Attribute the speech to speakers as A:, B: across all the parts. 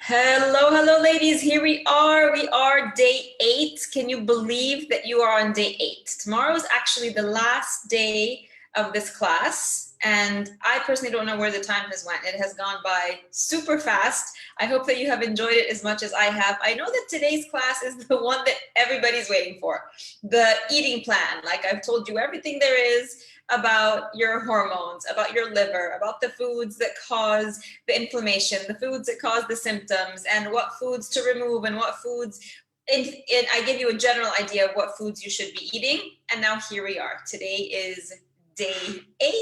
A: Hello, hello, ladies. Here we are. We are day 8. Can you believe that you are on day 8? Tomorrow is actually the last day of this class, and I personally don't know where the time has went. It has gone by super fast. I hope that you have enjoyed it as much as I have. I know that today's class is the one that everybody's waiting for, the eating plan. Like I've told you everything there is about your hormones, about your liver, about the foods that cause the inflammation, the foods that cause the symptoms, and what foods to remove and what foods. And I give you a general idea of what foods you should be eating. And now here we are. Today is day 8.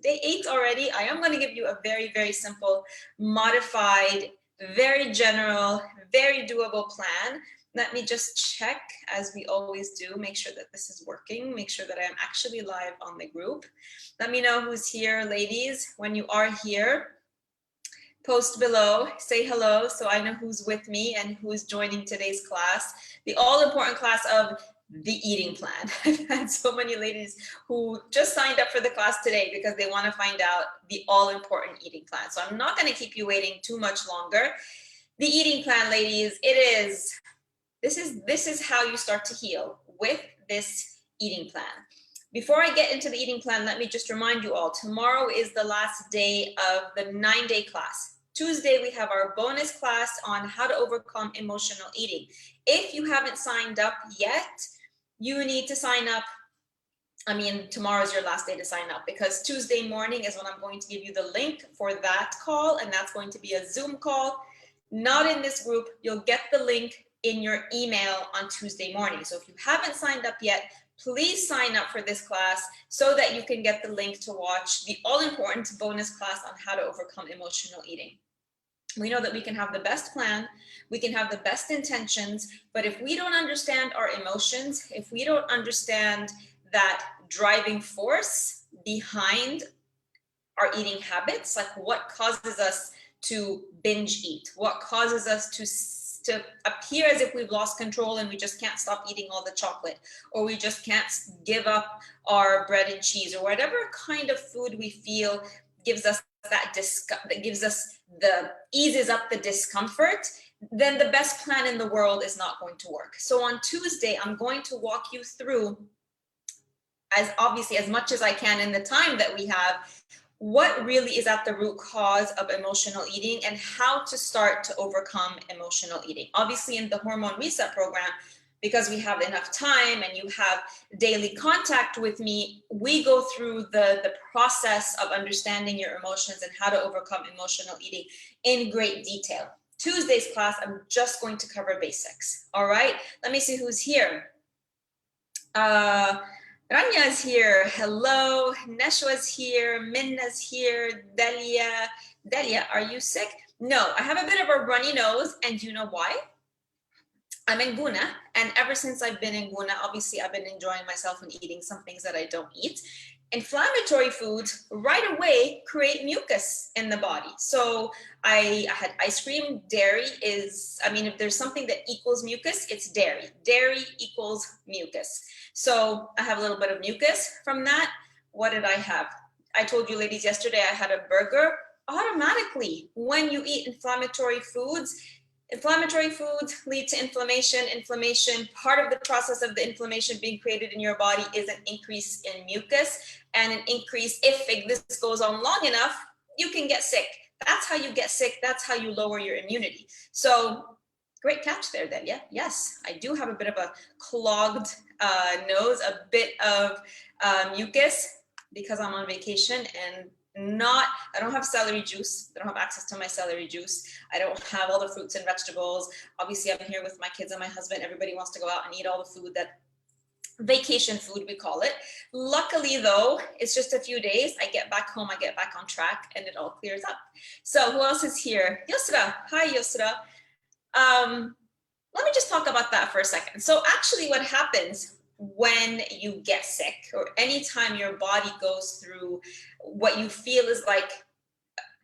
A: Day 8 already. I am going to give you a very, very simple, modified, very general, very doable plan. Let me just check, as we always do, make sure that this is working, make sure that I am actually live on the group. Let me know who's here, ladies. When you are here, post below, say hello so I know who's with me and who's joining today's class, the all-important class of the eating plan. I've had so many ladies who just signed up for the class today because they want to find out the all-important eating plan. So I'm not going to keep you waiting too much longer. The eating plan, ladies, this is how you start to heal with this eating plan. Before I get into the eating plan, let me just remind you all, tomorrow is the last day of the 9-day class. Tuesday, we have our bonus class on how to overcome emotional eating. If you haven't signed up yet, you need to sign up. I mean, tomorrow's your last day to sign up, because Tuesday morning is when I'm going to give you the link for that call, and that's going to be a Zoom call. Not in this group. You'll get the link in your email on Tuesday morning. So if you haven't signed up yet, please sign up for this class so that you can get the link to watch the all-important bonus class on how to overcome emotional eating. We know that we can have the best plan, we can have the best intentions, but if we don't understand our emotions, if we don't understand that driving force behind our eating habits, like what causes us to binge eat, what causes us to appear as if we've lost control and we just can't stop eating all the chocolate, or we just can't give up our bread and cheese, or whatever kind of food we feel gives us that eases up the discomfort, then the best plan in the world is not going to work. So on Tuesday, I'm going to walk you through, as obviously as much as I can in the time that we have, what really is at the root cause of emotional eating and how to start to overcome emotional eating. Obviously in the hormone reset program, because we have enough time and you have daily contact with me, we go through the process of understanding your emotions and how to overcome emotional eating in great detail. Tuesday's class, I'm just going to cover basics. All right, let me see who's here. Rania is here. Hello. Neshwa's here. Minna's here. Delia, are you sick? No, I have a bit of a runny nose, and you know why? I'm in Guna, and ever since I've been in Guna, obviously I've been enjoying myself and eating some things that I don't eat. Inflammatory foods right away create mucus in the body. So I had ice cream. Dairy is, I mean, if there's something that equals mucus, it's dairy. Dairy equals mucus. So I have a little bit of mucus from that. What did I have? I told you ladies yesterday I had a burger. Automatically, when you eat inflammatory foods lead to inflammation. Inflammation, part of the process of the inflammation being created in your body is an increase in mucus, and an increase, if this goes on long enough, you can get sick. That's how you get sick. That's how you lower your immunity. So great catch there, Delia. Yes, I do have a bit of a clogged nose, a bit of mucus because I'm on vacation and I don't have celery juice. I don't have access to my celery juice. I don't have all the fruits and vegetables. Obviously, I'm here with my kids and my husband. Everybody wants to go out and eat all the food, that vacation food, we call it. Luckily, though, it's just a few days. I get back home, I get back on track, and it all clears up. So who else is here? Yusra. Hi, Yusra. Let me just talk about that for a second. So actually what happens when you get sick, or anytime your body goes through what you feel is like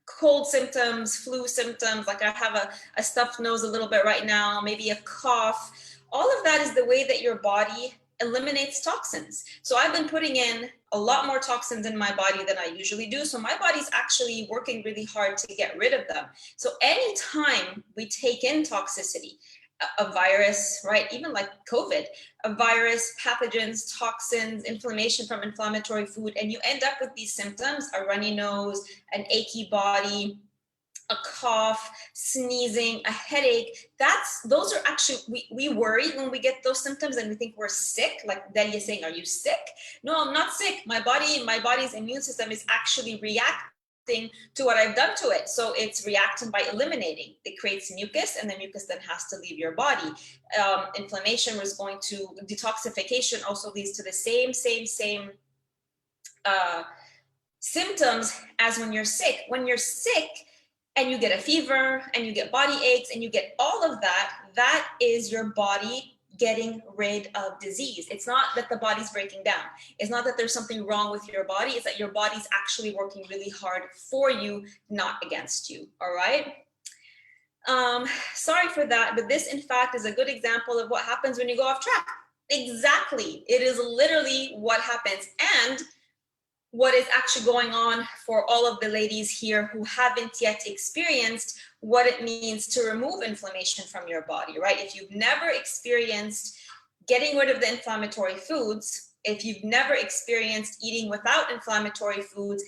A: cold symptoms, flu symptoms, like I have a stuffed nose a little bit right now, maybe a cough, all of that is the way that your body eliminates toxins. So I've been putting in a lot more toxins in my body than I usually do. So my body's actually working really hard to get rid of them. So anytime we take in toxicity, a virus, right? Even like COVID, a virus, pathogens, toxins, inflammation from inflammatory food, and you end up with these symptoms, a runny nose, an achy body, a cough, sneezing, a headache. Those are actually, we worry when we get those symptoms and we think we're sick. Like Delia saying, are you sick? No, I'm not sick. My body's immune system is actually reacting to what I've done to it. So it's reacting by eliminating. It creates mucus, and the mucus then has to leave your body. Inflammation was going to, detoxification also leads to the same symptoms as when you're sick. When you're sick, and you get a fever and you get body aches and you get all of that, that is your body getting rid of disease. It's not that the body's breaking down. It's not that there's something wrong with your body. It's that your body's actually working really hard for you, not against you. All right. Sorry for that, but this in fact is a good example of what happens when you go off track. Exactly. It is literally what happens. And what is actually going on for all of the ladies here who haven't yet experienced what it means to remove inflammation from your body, right? If you've never experienced getting rid of the inflammatory foods, if you've never experienced eating without inflammatory foods,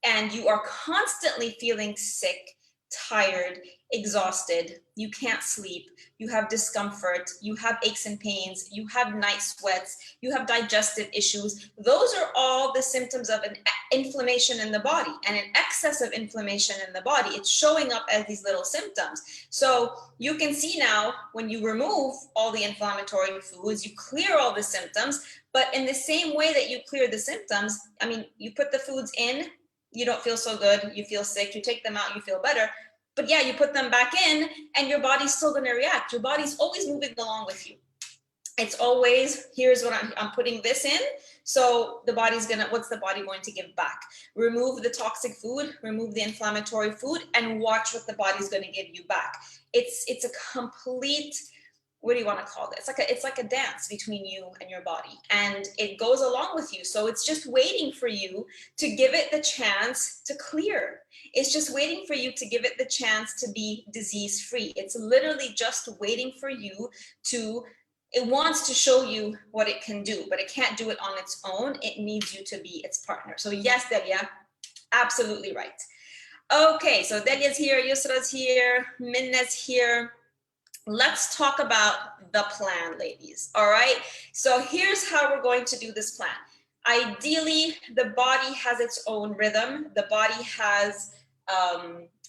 A: and you are constantly feeling sick, tired, exhausted, you can't sleep, you have discomfort, you have aches and pains, you have night sweats, you have digestive issues, those are all the symptoms of an inflammation in the body, and an excess of inflammation in the body. It's showing up as these little symptoms. So you can see now when you remove all the inflammatory foods, you clear all the symptoms, but in the same way that you clear the symptoms, I mean, you put the foods in, you don't feel so good, you feel sick, you take them out, you feel better. But yeah, you put them back in and your body's still going to react. Your body's always moving along with you. It's always, here's what I'm putting this in. So the body's gonna, what's the body going to give back? Remove the toxic food, remove the inflammatory food, and watch what the body's going to give you back. It's a complete, what do you want to call it? It's like a dance between you and your body, and it goes along with you. So it's just waiting for you to give it the chance to clear. It's just waiting for you to give it the chance to be disease free. It's literally just waiting for you to, it wants to show you what it can do, but it can't do it on its own. It needs you to be its partner. So yes, Delia, absolutely right. Okay, so Delia's here, Yusra's here, Minna's here. Let's talk about the plan, ladies. All right. So here's how we're going to do this plan. Ideally, the body has its own rhythm. The body has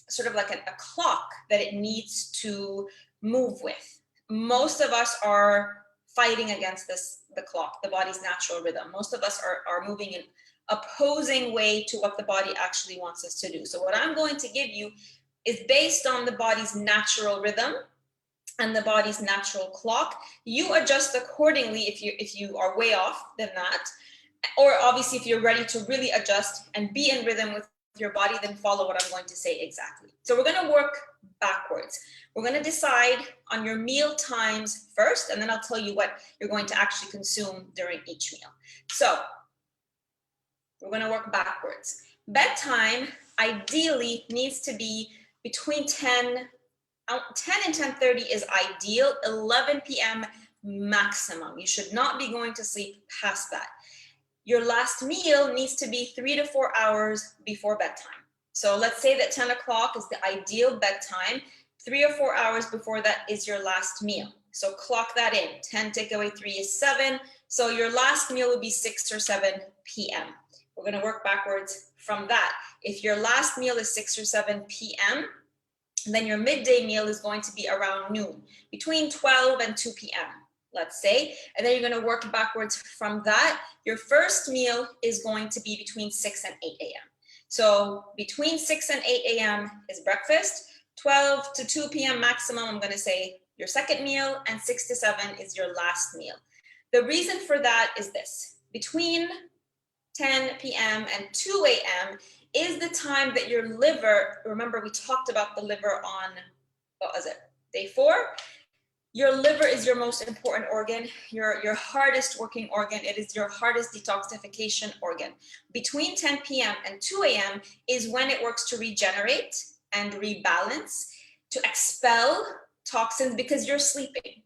A: sort of like a clock that it needs to move with. Most of us are fighting against the clock, the body's natural rhythm. Most of us are moving in opposing way to what the body actually wants us to do. So what I'm going to give you is based on the body's natural rhythm and the body's natural clock. You adjust accordingly if you are way off than that, or obviously if you're ready to really adjust and be in rhythm with your body, then follow what I'm going to say exactly. So we're going to work backwards. We're going to decide on your meal times first, and then I'll tell you what you're going to actually consume during each meal. So we're going to work backwards. Bedtime ideally needs to be between 10 and 10:30 is ideal, 11 p.m. maximum. You should not be going to sleep past that. Your last meal needs to be 3 to 4 hours before bedtime. So let's say that 10 o'clock is the ideal bedtime. 3 or 4 hours before that is your last meal. So clock that in. 10 take away 3 is 7. So your last meal would be 6 or 7 p.m. We're going to work backwards from that. If your last meal is 6 or 7 p.m., then your midday meal is going to be around noon, between 12 and 2 p.m., let's say. And then you're going to work backwards from that. Your first meal is going to be between 6 and 8 a.m. So between 6 and 8 a.m. is breakfast, 12 to 2 p.m. maximum, I'm going to say your second meal, and 6 to 7 is your last meal. The reason for that is this: between 10 p.m. and 2 a.m. is the time that your liver, remember we talked about the liver on, what was it, day 4? Your liver is your most important organ, your hardest working organ. It is your hardest detoxification organ. Between 10 p.m. and 2 a.m. is when it works to regenerate and rebalance, to expel toxins because you're sleeping.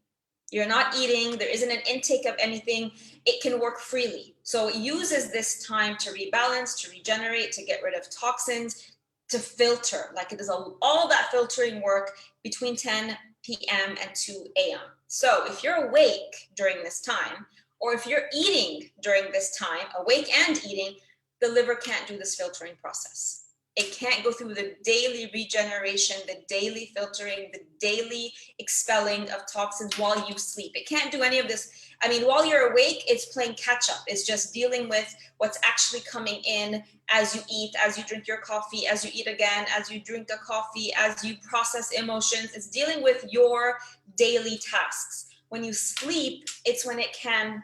A: You're not eating, there isn't an intake of anything. It can work freely. So it uses this time to rebalance, to regenerate, to get rid of toxins, to filter. Like it is all that filtering work between 10 p.m. and 2 a.m. So if you're awake during this time, or if you're eating during this time, awake and eating, the liver can't do this filtering process. It can't go through the daily regeneration, the daily filtering, the daily expelling of toxins while you sleep. It can't do any of this. I mean, while you're awake, it's playing catch up. It's just dealing with what's actually coming in as you eat, as you drink your coffee, as you eat again, as you drink a coffee, as you process emotions. It's dealing with your daily tasks. When you sleep, it's when it can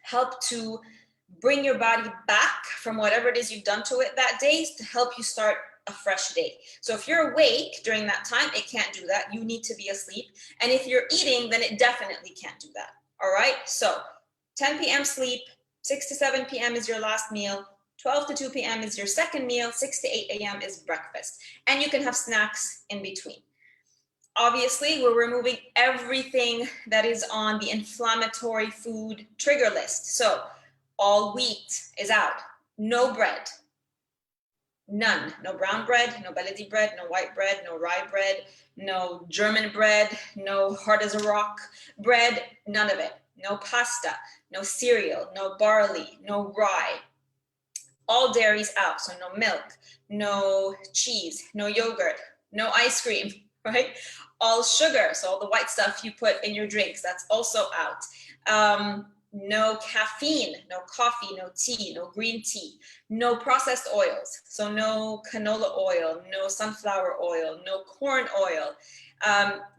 A: help to bring your body back from whatever it is you've done to it that day to help you start a fresh day. So if you're awake during that time, it can't do that. You need to be asleep. And if you're eating, then it definitely can't do that. All right. So 10 p.m. sleep, 6 to 7 p.m. is your last meal, 12 to 2 p.m. is your second meal, 6 to 8 a.m. is breakfast. And you can have snacks in between. Obviously, we're removing everything that is on the inflammatory food trigger list. So all wheat is out. No bread. None. No brown bread, no Beledi bread, no white bread, no rye bread, no German bread, no hard as a rock bread, none of it. No pasta, no cereal, no barley, no rye. All dairies out, so no milk, no cheese, no yogurt, no ice cream, right? All sugar, so all the white stuff you put in your drinks, that's also out. No caffeine, no coffee, no tea, no green tea, no processed oils. So no canola oil, no sunflower oil, no corn oil,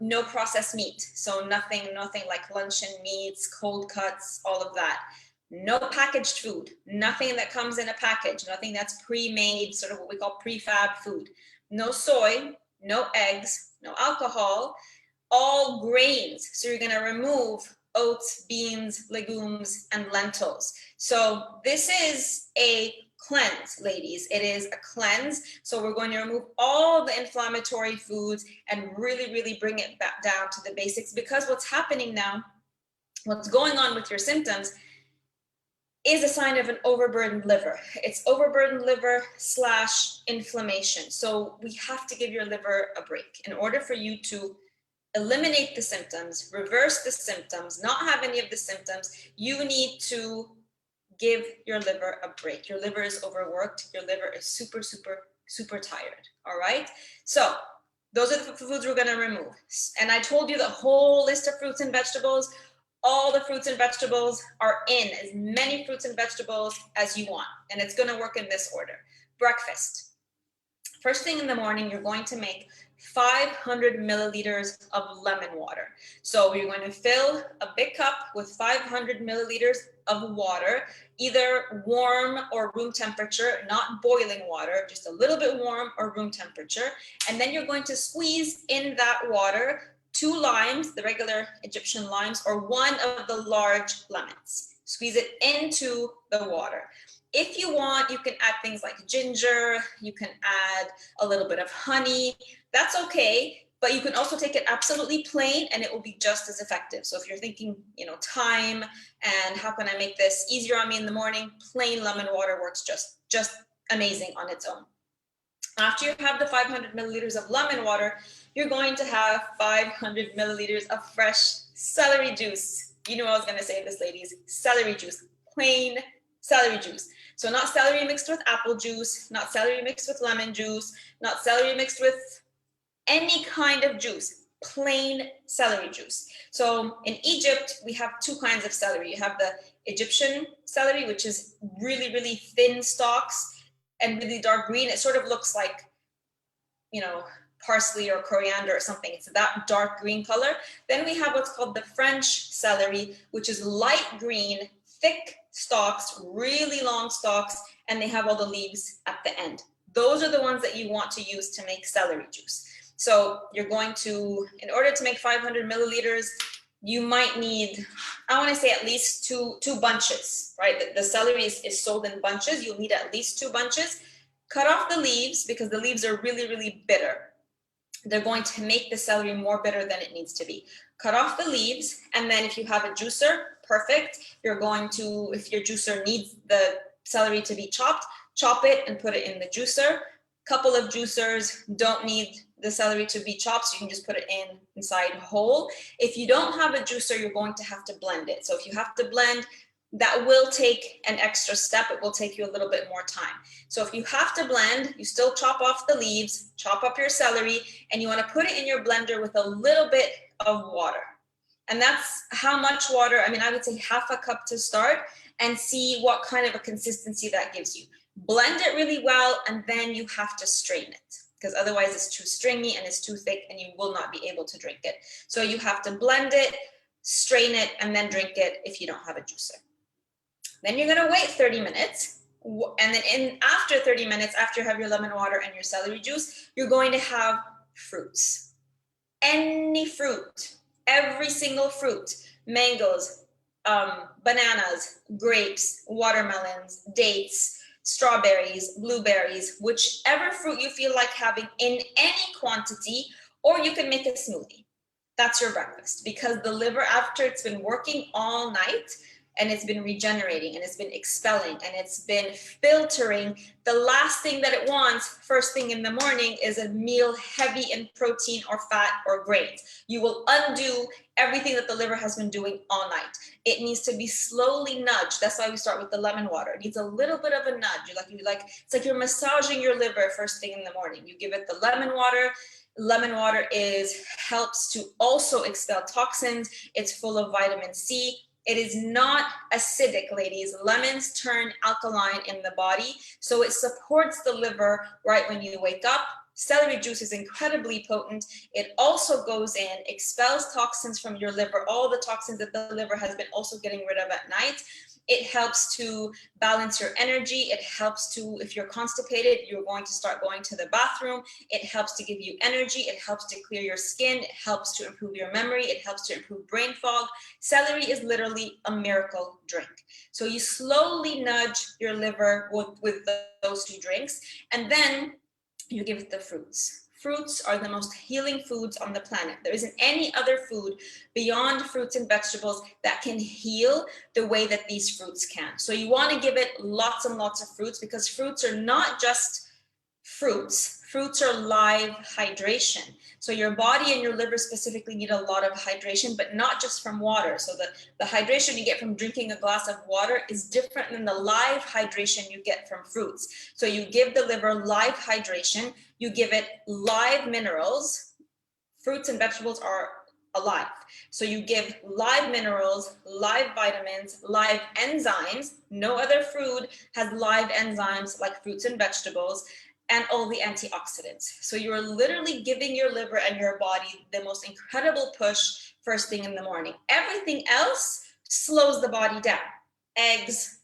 A: no processed meat. So nothing like luncheon meats, cold cuts, all of that. No packaged food, nothing that comes in a package, nothing that's pre-made, sort of what we call prefab food. No soy, no eggs, no alcohol, all grains. So you're gonna remove oats, beans, legumes, and lentils. So this is a cleanse, ladies. It is a cleanse. So we're going to remove all the inflammatory foods and really, really bring it back down to the basics, because what's happening now, what's going on with your symptoms is a sign of an overburdened liver. It's overburdened liver / inflammation. So we have to give your liver a break in order for you to eliminate the symptoms, reverse the symptoms, not have any of the symptoms. You need to give your liver a break. Your liver is overworked. Your liver is super, super, super tired. All right. So those are the foods we're going to remove. And I told you the whole list of fruits and vegetables. All the fruits and vegetables are in, as many fruits and vegetables as you want. And it's going to work in this order. Breakfast. First thing in the morning, you're going to make 500 milliliters of lemon water. So you're going to fill a big cup with 500 milliliters of water, either warm or room temperature, not boiling water, just a little bit warm or room temperature. And then you're going to squeeze in that water 2 limes, the regular Egyptian limes, or 1 of the large lemons. Squeeze it into the water. If you want, you can add things like ginger, you can add a little bit of honey, that's okay, but you can also take it absolutely plain and it will be just as effective. So if you're thinking, time and how can I make this easier on me in the morning, plain lemon water works just amazing on its own. After you have the 500 milliliters of lemon water, you're going to have 500 milliliters of fresh celery juice. You know I was gonna say this, ladies, celery juice, plain celery juice. So not celery mixed with apple juice, not celery mixed with lemon juice, not celery mixed with any kind of juice, plain celery juice. So in Egypt, we have 2 kinds of celery. You have the Egyptian celery, which is really, really thin stalks and really dark green. It sort of looks like, parsley or coriander or something. It's that dark green color. Then we have what's called the French celery, which is light green, thick stalks, really long stalks, and they have all the leaves at the end. Those are the ones that you want to use to make celery juice. So you're going to, in order to make 500 milliliters, you might need, I want to say at least two bunches, right? The celery is sold in bunches. You'll need at least 2 bunches. Cut off the leaves because the leaves are really, really bitter. They're going to make the celery more bitter than it needs to be. Cut off the leaves, and then if you have a juicer, perfect. You're going to, if your juicer needs the celery to be chopped, chop it and put it in the juicer. Couple of juicers don't need the celery to be chopped, so you can just put it inside whole. If you don't have a juicer, you're going to have to blend it. So if you have to blend, that will take an extra step. It will take you a little bit more time. So if you have to blend, you still chop off the leaves, chop up your celery, and you want to put it in your blender with a little bit of water. And that's how much water. I mean, I would say half a cup to start, and see what kind of a consistency that gives you. Blend it really well, and then you have to strain it, because otherwise it's too stringy and it's too thick and you will not be able to drink it. So you have to blend it, strain it, and then drink it if you don't have a juicer. Then you're gonna wait 30 minutes. And then after 30 minutes, after you have your lemon water and your celery juice, you're going to have fruits. Any fruit, every single fruit, mangoes, bananas, grapes, watermelons, dates, strawberries, blueberries, whichever fruit you feel like having in any quantity, or you can make a smoothie. That's your breakfast, because the liver, after it's been working all night, and it's been regenerating, and it's been expelling, and it's been filtering, the last thing that it wants first thing in the morning is a meal heavy in protein or fat or grains. You will undo everything that the liver has been doing all night. It needs to be slowly nudged. That's why we start with the lemon water. It needs a little bit of a nudge. It's like you're massaging your liver first thing in the morning. You give it the lemon water. Lemon water helps to also expel toxins. It's full of vitamin C. It is not acidic, ladies. Lemons turn alkaline in the body, so it supports the liver right when you wake up. Celery juice is incredibly potent. It also goes in, expels toxins from your liver, all the toxins that the liver has been also getting rid of at night. It helps to balance your energy. It helps to, if you're constipated, you're going to start going to the bathroom. It helps to give you energy. It helps to clear your skin. It helps to improve your memory. It helps to improve brain fog. Celery is literally a miracle drink. So you slowly nudge your liver with those 2 drinks, and then you give it the fruits. Fruits are the most healing foods on the planet. There isn't any other food beyond fruits and vegetables that can heal the way that these fruits can. So you want to give it lots and lots of fruits, because fruits are not just fruits. Fruits are live hydration. So your body and your liver specifically need a lot of hydration, but not just from water. So the hydration you get from drinking a glass of water is different than the live hydration you get from fruits. So you give the liver live hydration, you give it live minerals. Fruits and vegetables are alive. So you give live minerals, live vitamins, live enzymes. No other food has live enzymes like fruits and vegetables, and all the antioxidants. So you're literally giving your liver and your body the most incredible push first thing in the morning. Everything else slows the body down. Eggs,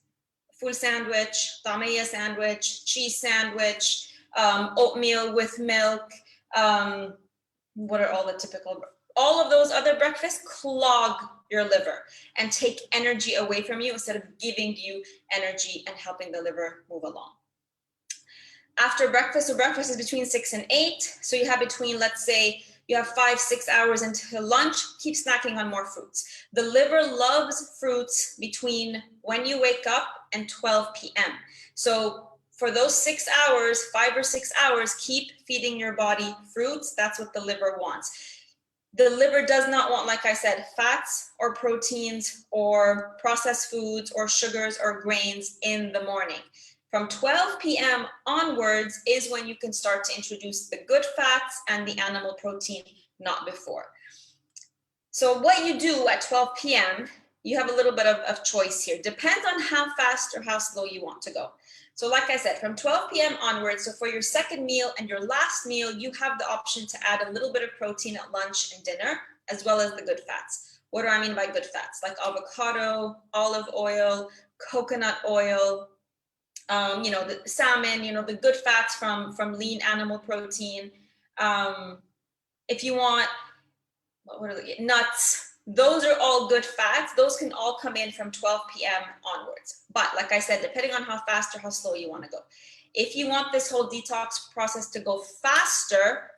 A: full sandwich, tamaya sandwich, cheese sandwich, oatmeal with milk. What are all the typical? All of those other breakfasts clog your liver and take energy away from you instead of giving you energy and helping the liver move along. After breakfast, so breakfast is between 6 and 8. So you have between, let's say, you have 5-6 hours until lunch, keep snacking on more fruits. The liver loves fruits between when you wake up and 12 p.m. So for those 6 hours, 5 or 6 hours, keep feeding your body fruits. That's what the liver wants. The liver does not want, like I said, fats or proteins or processed foods or sugars or grains in the morning. From 12 p.m. onwards is when you can start to introduce the good fats and the animal protein, not before. So what you do at 12 p.m., you have a little bit of choice here. Depends on how fast or how slow you want to go. So like I said, from 12 p.m. onwards, so for your second meal and your last meal, you have the option to add a little bit of protein at lunch and dinner, as well as the good fats. What do I mean by good fats? Like avocado, olive oil, coconut oil, the salmon, the good fats from lean animal protein, If you want, what are the nuts? Those are all good fats. Those can all come in from 12 p.m. onwards. But like I said, depending on how fast or how slow you want to go. If you want this whole detox process to go faster,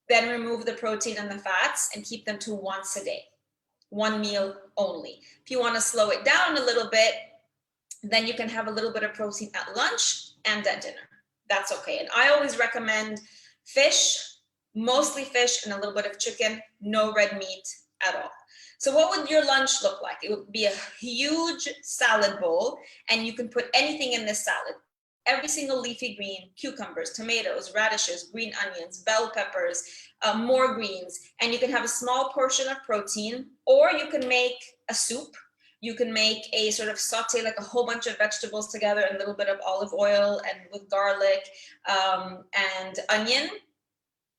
A: then remove the protein and the fats and keep them to once a day, one meal only. If you want to slow it down a little bit, then you can have a little bit of protein at lunch and at dinner. That's okay. And I always recommend fish, mostly fish and a little bit of chicken, no red meat at all. So what would your lunch look like? It would be a huge salad bowl, and you can put anything in this salad. Every single leafy green, cucumbers, tomatoes, radishes, green onions, bell peppers, more greens, and you can have a small portion of protein, or you can make a soup. You can make a sort of saute, like a whole bunch of vegetables together, and a little bit of olive oil and with garlic and onion.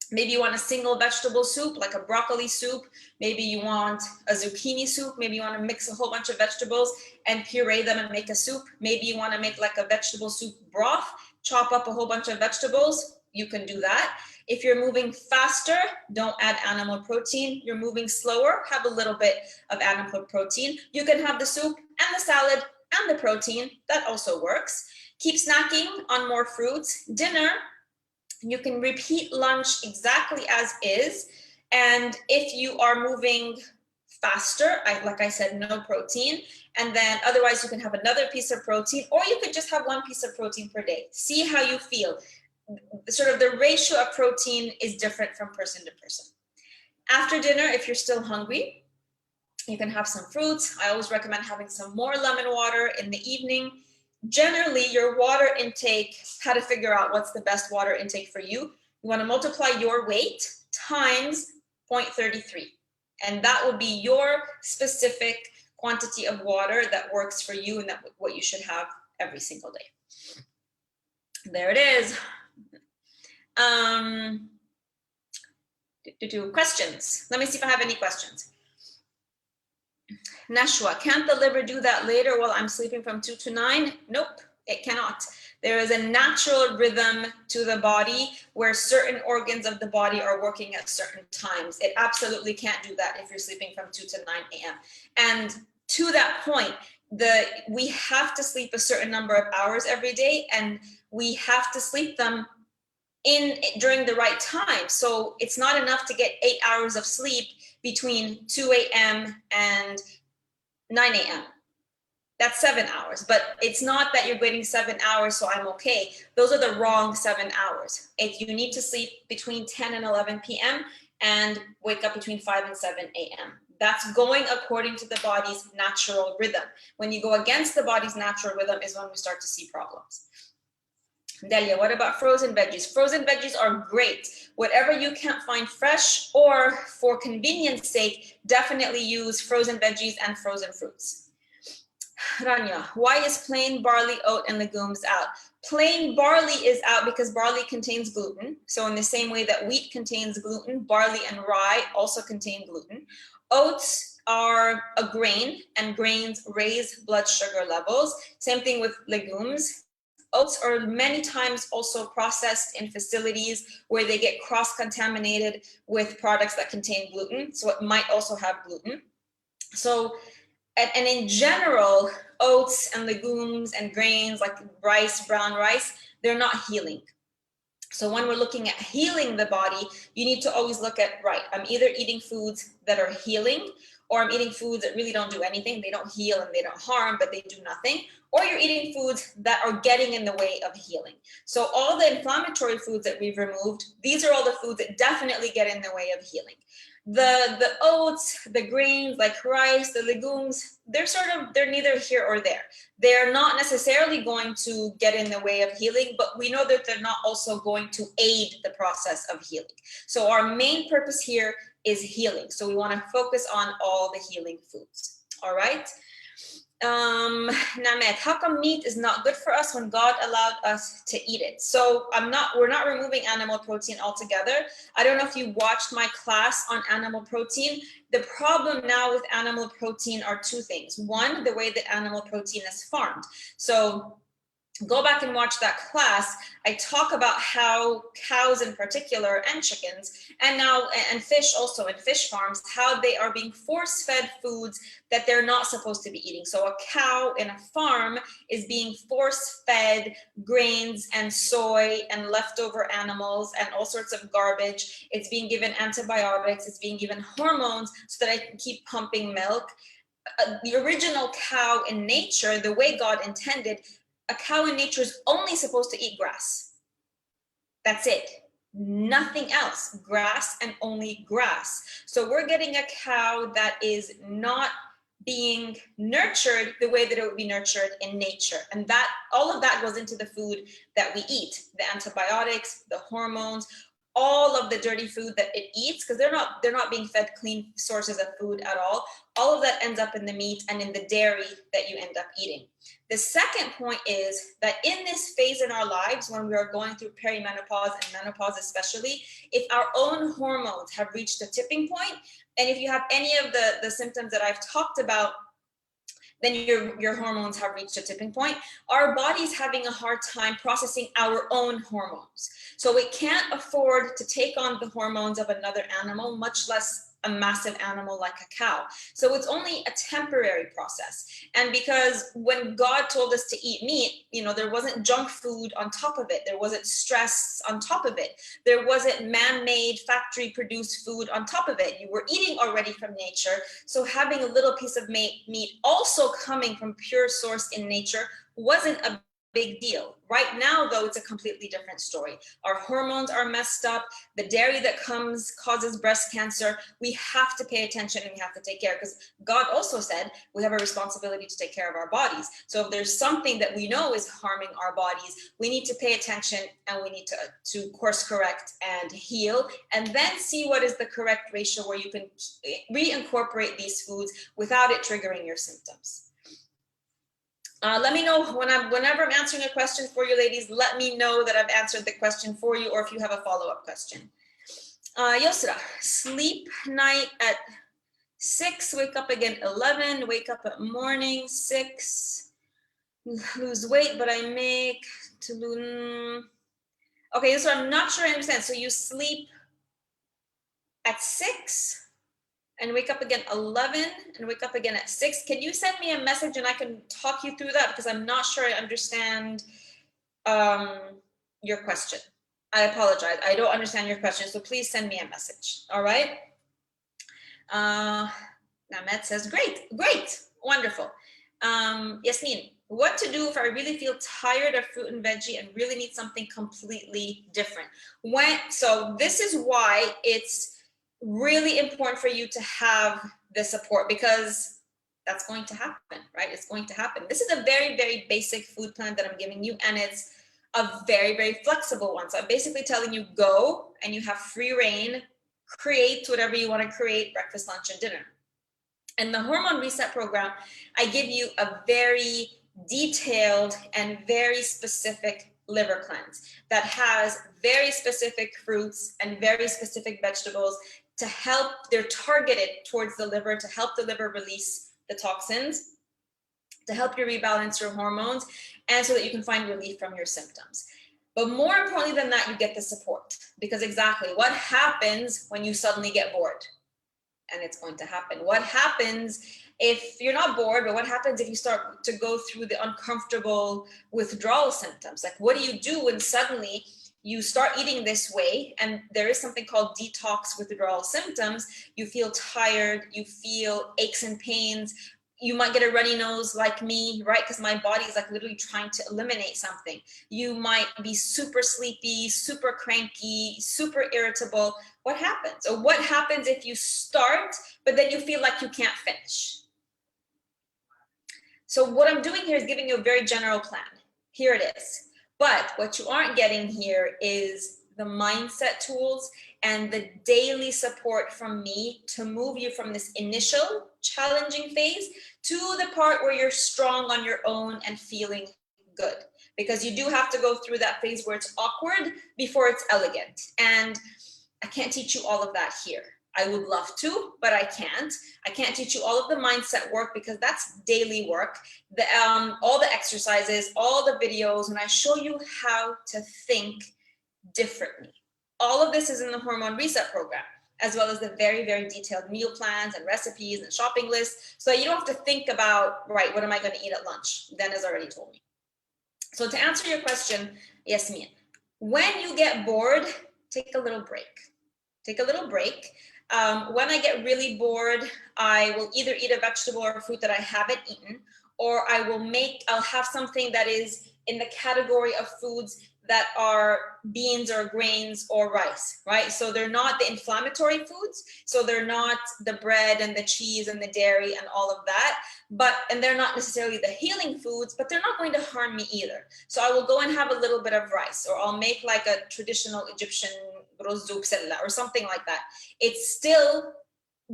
A: Maybe you want a single vegetable soup, like a broccoli soup. Maybe you want a zucchini soup. Maybe you want to mix a whole bunch of vegetables and puree them and make a soup. Maybe you want to make like a vegetable soup broth, chop up a whole bunch of vegetables. You can do that. If you're moving faster, don't add animal protein. You're moving slower, have a little bit of animal protein. You can have the soup and the salad and the protein. That also works. Keep snacking on more fruits. Dinner, you can repeat lunch exactly as is. And if you are moving faster, like I said, no protein. And then otherwise you can have another piece of protein, or you could just have one piece of protein per day. See how you feel. Sort of the ratio of protein is different from person to person. After dinner, if you're still hungry, you can have some fruits. I always recommend having some more lemon water in the evening. Generally, your water intake, how to figure out what's the best water intake for you. You want to multiply your weight times 0.33. And that would be your specific quantity of water that works for you, and that what you should have every single day. There it is. Questions. Let me see if I have any questions. Nashwa, can't the liver do that later while I'm sleeping from 2 to 9? Nope, it cannot. There is a natural rhythm to the body where certain organs of the body are working at certain times. It absolutely can't do that if you're sleeping from 2 to 9 a.m. And to that point, we have to sleep a certain number of hours every day, and we have to sleep them during the right time. So it's not enough to get 8 hours of sleep between 2 a.m. and 9 a.m. That's 7 hours, but it's not that you're getting 7 hours, so I'm okay. Those are the wrong 7 hours. If you need to sleep between 10 and 11 p.m. and wake up between 5 and 7 a.m. That's going according to the body's natural rhythm. When you go against the body's natural rhythm is when we start to see problems. Delia, what about frozen veggies? Frozen veggies are great. Whatever you can't find fresh, or for convenience sake, definitely use frozen veggies and frozen fruits. Rania, why is plain barley, oat, and legumes out? Plain barley is out because barley contains gluten. So in the same way that wheat contains gluten, barley and rye also contain gluten. Oats are a grain, and grains raise blood sugar levels. Same thing with legumes. Oats are many times also processed in facilities where they get cross-contaminated with products that contain gluten. So it might also have gluten. So, and in general, oats and legumes and grains like rice, brown rice, they're not healing. So when we're looking at healing the body, you need to always look at, right, I'm either eating foods that are healing, or I'm eating foods that really don't do anything. They don't heal and they don't harm, but they do nothing. Or you're eating foods that are getting in the way of healing. So all the inflammatory foods that we've removed, these are all the foods that definitely get in the way of healing. The oats, the grains like rice, the legumes, they're neither here or there. They're not necessarily going to get in the way of healing, but we know that they're not also going to aid the process of healing. So our main purpose here is healing. So we want to focus on all the healing foods. All right. Namet, how come meat is not good for us when God allowed us to eat it? So we're not removing animal protein altogether. I don't know if you watched my class on animal protein. The problem now with animal protein are two things. One, the way that animal protein is farmed. So go back and watch that class. I talk about how cows in particular, and chickens, and fish also in fish farms, how they are being force-fed foods that they're not supposed to be eating. So a cow in a farm is being force-fed grains and soy and leftover animals and all sorts of garbage. It's being given antibiotics, it's being given hormones so that I can keep pumping milk. The original cow in nature, the way God intended, a cow in nature is only supposed to eat grass. That's it. Nothing else. Grass and only grass. So we're getting a cow that is not being nurtured the way that it would be nurtured in nature. And that all of that goes into the food that we eat, the antibiotics, the hormones, all of the dirty food that it eats, because they're not being fed clean sources of food at all. All of that ends up in the meat and in the dairy that you end up eating. The second point is that in this phase in our lives, when we are going through perimenopause and menopause especially, if our own hormones have reached a tipping point, and if you have any of the symptoms that I've talked about, then your hormones have reached a tipping point. Our body's having a hard time processing our own hormones. So we can't afford to take on the hormones of another animal, much less a massive animal like a cow. So it's only a temporary process. And because when God told us to eat meat, there wasn't junk food on top of it. There wasn't stress on top of it. There wasn't man-made factory produced food on top of it. You were eating already from nature. So having a little piece of meat also coming from pure source in nature wasn't a big deal. Right now, though, it's a completely different story. Our hormones are messed up. The dairy that causes breast cancer. We have to pay attention and we have to take care, because God also said we have a responsibility to take care of our bodies. So if there's something that we know is harming our bodies, we need to pay attention and we need to course correct and heal, and then see what is the correct ratio where you can reincorporate these foods without it triggering your symptoms. Let me know whenever I'm answering a question for you, ladies, let me know that I've answered the question for you, or if you have a follow-up question. Yosra, sleep night at 6, wake up again 11, wake up at morning 6, lose weight, but I make to lose. Okay, so I'm not sure I understand. So you sleep at 6? And wake up again 11 and wake up again at 6. Can you send me a message and I can talk you through that, because I'm not sure I understand your question. I apologize. I don't understand your question. So please send me a message. All right. Namet says, great, wonderful. Yasmin, what to do if I really feel tired of fruit and veggie and really need something completely different? So this is why it's really important for you to have the support, because that's going to happen, right? It's going to happen. This is a very, very basic food plan that I'm giving you, and it's a very, very flexible one. So I'm basically telling you, go and you have free reign, create whatever you want to create, breakfast, lunch, and dinner. And the Hormone Reset program, I give you a very detailed and very specific liver cleanse that has very specific fruits and very specific vegetables to help. They're targeted towards the liver, to help the liver release the toxins, to help you rebalance your hormones, and so that you can find relief from your symptoms. But more importantly than that, you get the support, because exactly what happens when you suddenly get bored? And it's going to happen. What happens if you're not bored, but what happens if you start to go through the uncomfortable withdrawal symptoms? Like, what do you do when suddenly you start eating this way and there is something called detox withdrawal symptoms? You feel tired, you feel aches and pains, you might get a runny nose like me, right? Because my body is like literally trying to eliminate something. You might be super sleepy, super cranky, super irritable. What happens? Or what happens if you start, but then you feel like you can't finish? So what I'm doing here is giving you a very general plan. Here it is. But what you aren't getting here is the mindset tools and the daily support from me to move you from this initial challenging phase to the part where you're strong on your own and feeling good. Because you do have to go through that phase where it's awkward before it's elegant. And I can't teach you all of that here. I would love to, but I can't. I can't teach you all of the mindset work because that's daily work. All the exercises, all the videos, and I show you how to think differently. All of this is in the Hormone Reset program, as well as the very, very detailed meal plans and recipes and shopping lists. So you don't have to think about, right, what am I going to eat at lunch? Den has already told me. So to answer your question, Yasmin, when you get bored, take a little break. Take a little break. When I get really bored, I will either eat a vegetable or fruit that I haven't eaten, or I'll have something that is in the category of foods that are beans or grains or rice, right? So they're not the inflammatory foods. So they're not the bread and the cheese and the dairy and all of that, and they're not necessarily the healing foods, but they're not going to harm me either. So I will go and have a little bit of rice, or I'll make like a traditional Egyptian rozdou bsella or something like that. It's still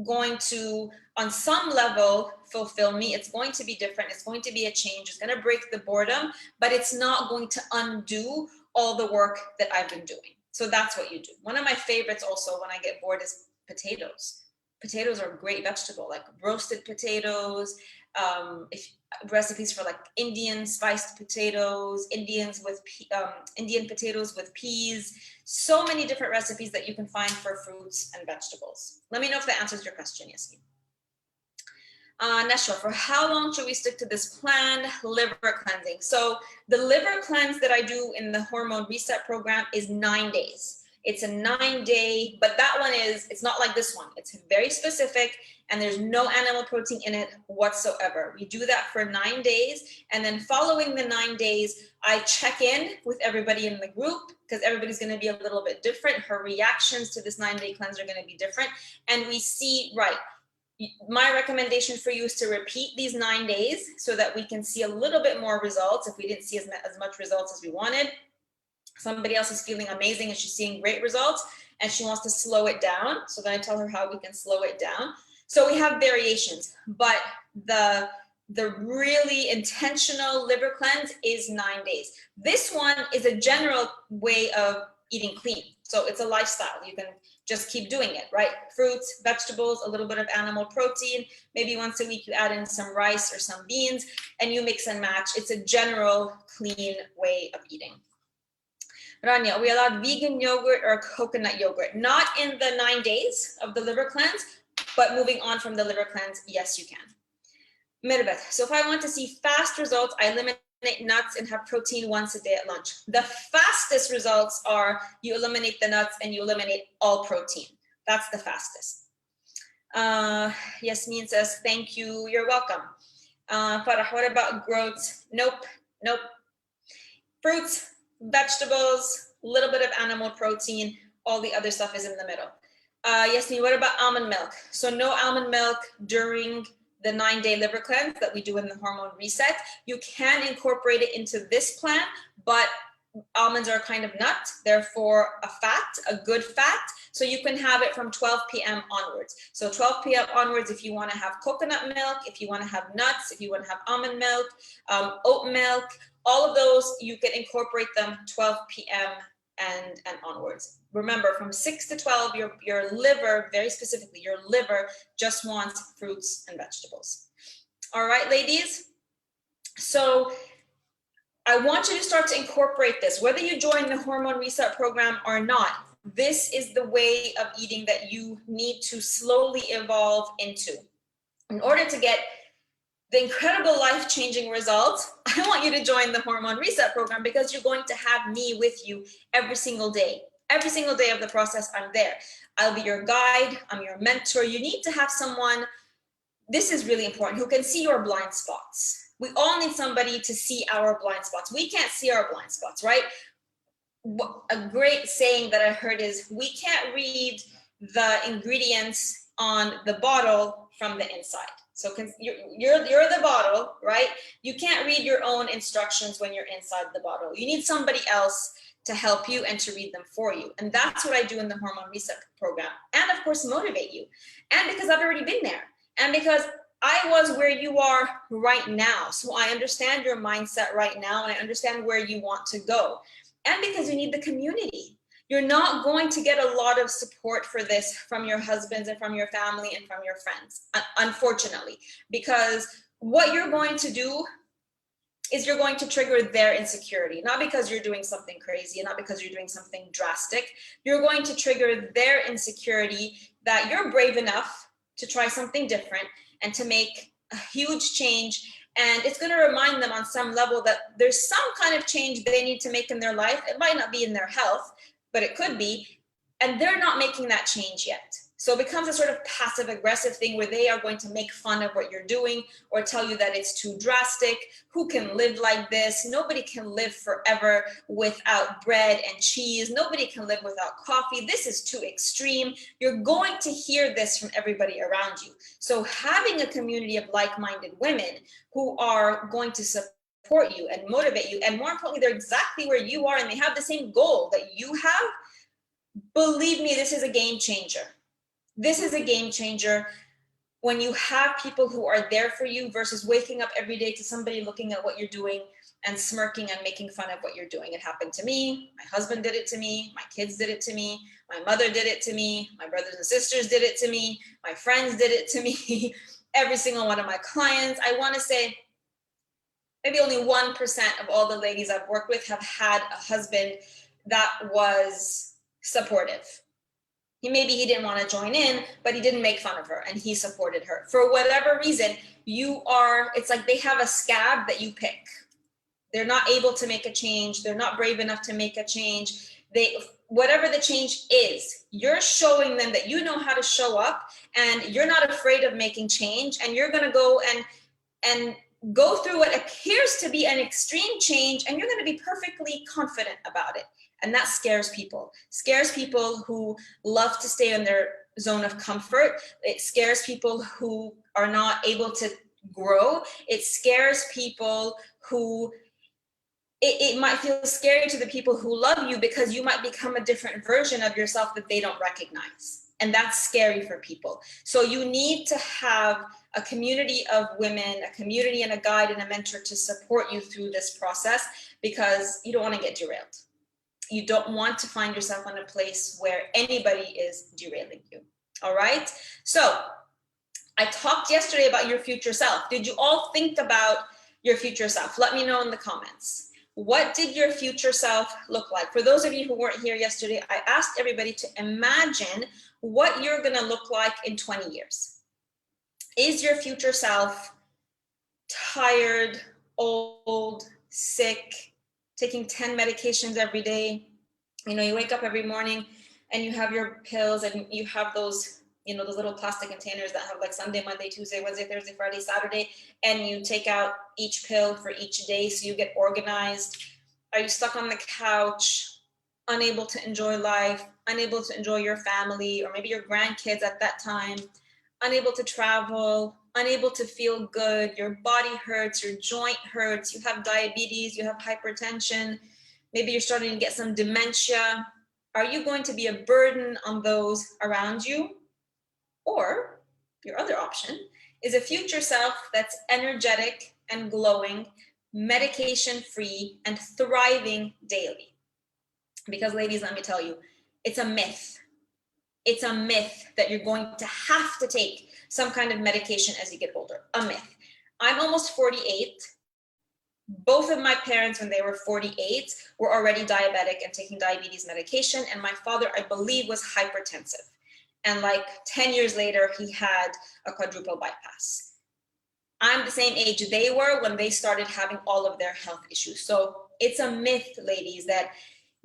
A: going to, on some level, fulfill me. It's going to be different. It's going to be a change. It's going to break the boredom, but it's not going to undo all the work that I've been doing. So that's what you do. One of my favorites also when I get bored is potatoes. Potatoes are a great vegetable, like roasted potatoes, recipes for like Indian spiced potatoes, Indian potatoes with peas, so many different recipes that you can find for fruits and vegetables. Let me know if that answers your question, Yasmin. Neshwa, for how long should we stick to this plan? Liver cleansing. So the liver cleanse that I do in the Hormone Reset program is 9 days. It's a 9-day, but that one it's not like this one. It's very specific and there's no animal protein in it whatsoever. We do that for 9 days. And then following the 9 days, I check in with everybody in the group because everybody's going to be a little bit different. Her reactions to this 9-day cleanse are going to be different. And we see, right, my recommendation for you is to repeat these 9 days so that we can see a little bit more results if we didn't see as much results as we wanted. Somebody else is feeling amazing and she's seeing great results and she wants to slow it down. So then I tell her how we can slow it down. So we have variations, but the really intentional liver cleanse is 9 days. This one is a general way of eating clean. So it's a lifestyle. You can just keep doing it, right? Fruits, vegetables, a little bit of animal protein. Maybe once a week you add in some rice or some beans and you mix and match. It's a general clean way of eating. Rania, are we allowed vegan yogurt or coconut yogurt? Not in the 9 days of the liver cleanse, but moving on from the liver cleanse, yes, you can. Mirbeth, so if I want to see fast results, I eliminate nuts and have protein once a day at lunch. The fastest results are you eliminate the nuts and you eliminate all protein. That's the fastest. Yasmin says, thank you, you're welcome. Farah, what about groats? Nope. Fruits, vegetables, a little bit of animal protein, all the other stuff is in the middle. Yasmin, what about almond milk? So no almond milk during the 9-day liver cleanse that we do in the Hormone Reset. You can incorporate it into this plan, but almonds are kind of nut, therefore a good fat. So you can have it from 12 p.m. onwards. So 12 p.m. onwards, if you want to have coconut milk, if you want to have nuts, if you want to have almond milk, oat milk, all of those, you can incorporate them 12 p.m. and onwards. Remember, from 6 to 12, your liver, very specifically, your liver just wants fruits and vegetables. All right, ladies? So I want you to start to incorporate this. Whether you join the Hormone Reset program or not, this is the way of eating that you need to slowly evolve into. In order to get the incredible life-changing results, I want you to join the Hormone Reset program because you're going to have me with you every single day. Every single day of the process, I'm there. I'll be your guide. I'm your mentor. You need to have someone, this is really important, who can see your blind spots. We all need somebody to see our blind spots. We can't see our blind spots, right? A great saying that I heard is, we can't read the ingredients on the bottle from the inside. So you're the bottle, right? You can't read your own instructions when you're inside the bottle. You need somebody else to help you and to read them for you. And that's what I do in the Hormone Reset program. And of course, motivate you. And because I've already been there. And because I was where you are right now. So I understand your mindset right now and I understand where you want to go. And because you need the community. you're not going to get a lot of support for this from your husbands and from your family and from your friends, unfortunately, because what you're going to do is you're going to trigger their insecurity, not because you're doing something crazy and not because you're doing something drastic. You're going to trigger their insecurity that you're brave enough to try something different and to make a huge change. And it's going to remind them on some level that there's some kind of change they need to make in their life. It might not be in their health, but it could be. And they're not making that change yet. So it becomes a sort of passive aggressive thing where they are going to make fun of what you're doing or tell you that it's too drastic. Who can live like this? Nobody can live forever without bread and cheese. Nobody can live without coffee. This is too extreme. You're going to hear this from everybody around you. So having a community of like-minded women who are going to support you and motivate you, and more importantly, they're exactly where you are and they have the same goal that you have, believe me, this is a game changer. This is a game changer when you have people who are there for you versus waking up every day to somebody looking at what you're doing and smirking and making fun of what you're doing. It happened to me. My husband did it to me. My kids did it to me. My mother did it to me. My brothers and sisters did it to me. My friends did it to me. Every single one of my clients. I want to say maybe only 1% of all the ladies I've worked with have had a husband that was supportive. Maybe he didn't want to join in, but he didn't make fun of her and he supported her. For whatever reason, it's like they have a scab that you pick. They're not able to make a change. They're not brave enough to make a change. Whatever the change is, you're showing them that you know how to show up and you're not afraid of making change, and you're going to go and go through what appears to be an extreme change, and you're going to be perfectly confident about it. And that scares people. Scares people who love to stay in their zone of comfort. It scares people who are not able to grow. It scares people who, it might feel scary to the people who love you because you might become a different version of yourself that they don't recognize. And that's scary for people. So you need to have a community of women, a community and a guide and a mentor to support you through this process, because you don't want to get derailed. You don't want to find yourself in a place where anybody is derailing you. All right. So I talked yesterday about your future self. Did you all think about your future self? Let me know in the comments. What did your future self look like? For those of you who weren't here yesterday, I asked everybody to imagine what you're going to look like in 20 years. Is your future self tired, old, sick, taking 10 medications every day? You know, you wake up every morning and you have your pills and you have those, you know, those little plastic containers that have like Sunday, Monday, Tuesday, Wednesday, Thursday, Friday, Saturday, and you take out each pill for each day so you get organized. Are you stuck on the couch, unable to enjoy life, unable to enjoy your family or maybe your grandkids at that time, unable to travel, unable to feel good, your body hurts, your joint hurts, you have diabetes, you have hypertension, maybe you're starting to get some dementia? Are you going to be a burden on those around you? Or your other option is a future self that's energetic and glowing, medication-free, and thriving daily. Because ladies, let me tell you, it's a myth. It's a myth that you're going to have to take some kind of medication as you get older. A myth. I'm almost 48. Both of my parents, when they were 48, were already diabetic and taking diabetes medication. And my father, I believe, was hypertensive. And like 10 years later, he had a quadruple bypass. I'm the same age they were when they started having all of their health issues. So it's a myth, ladies, that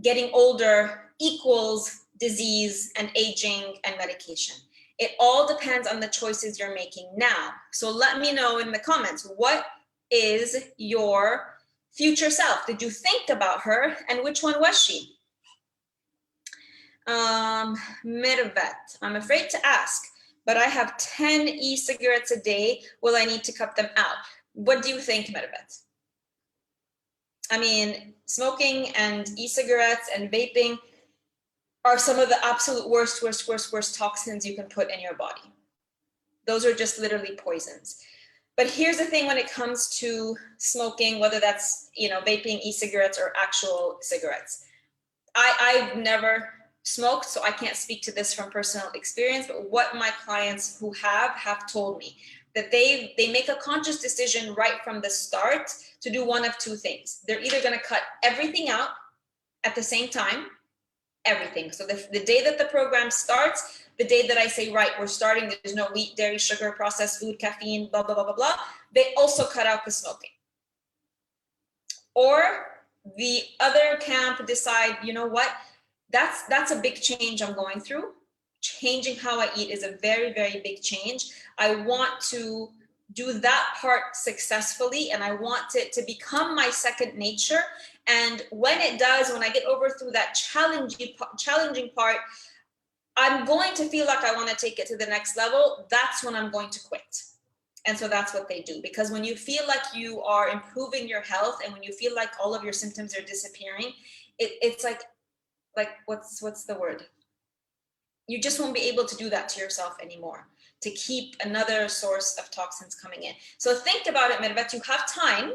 A: getting older equals disease and aging and medication. It all depends on the choices you're making now. So let me know in the comments, what is your future self? Did you think about her, and which one was she? Mirvet, I'm afraid to ask, but I have 10 e-cigarettes a day. Will I need to cut them out? What do you think, Mirvet? I mean, smoking and e-cigarettes and vaping are some of the absolute worst toxins you can put in your body. Those are just literally poisons. But here's the thing when it comes to smoking, whether that's, you know, vaping, e-cigarettes, or actual cigarettes. I've never smoked, so I can't speak to this from personal experience, but what my clients who have told me, that they make a conscious decision right from the start to do one of two things. They're either going to cut everything out at the same time, everything. So the day that the program starts, the day that I say, right, we're starting, there's no wheat, dairy, sugar, processed food, caffeine, blah, blah, blah, blah, blah, they also cut out the smoking. Or the other camp decide, you know what, that's a big change I'm going through. Changing how I eat is a very, very big change. I want to do that part successfully, and I want it to become my second nature. And when it does, when I get over through that challenging part, I'm going to feel like I want to take it to the next level. That's when I'm going to quit. And so that's what they do. Because when you feel like you are improving your health, and when you feel like all of your symptoms are disappearing, it's like what's the word? You just won't be able to do that to yourself anymore, to keep another source of toxins coming in. So think about it, Mirvat, you have time,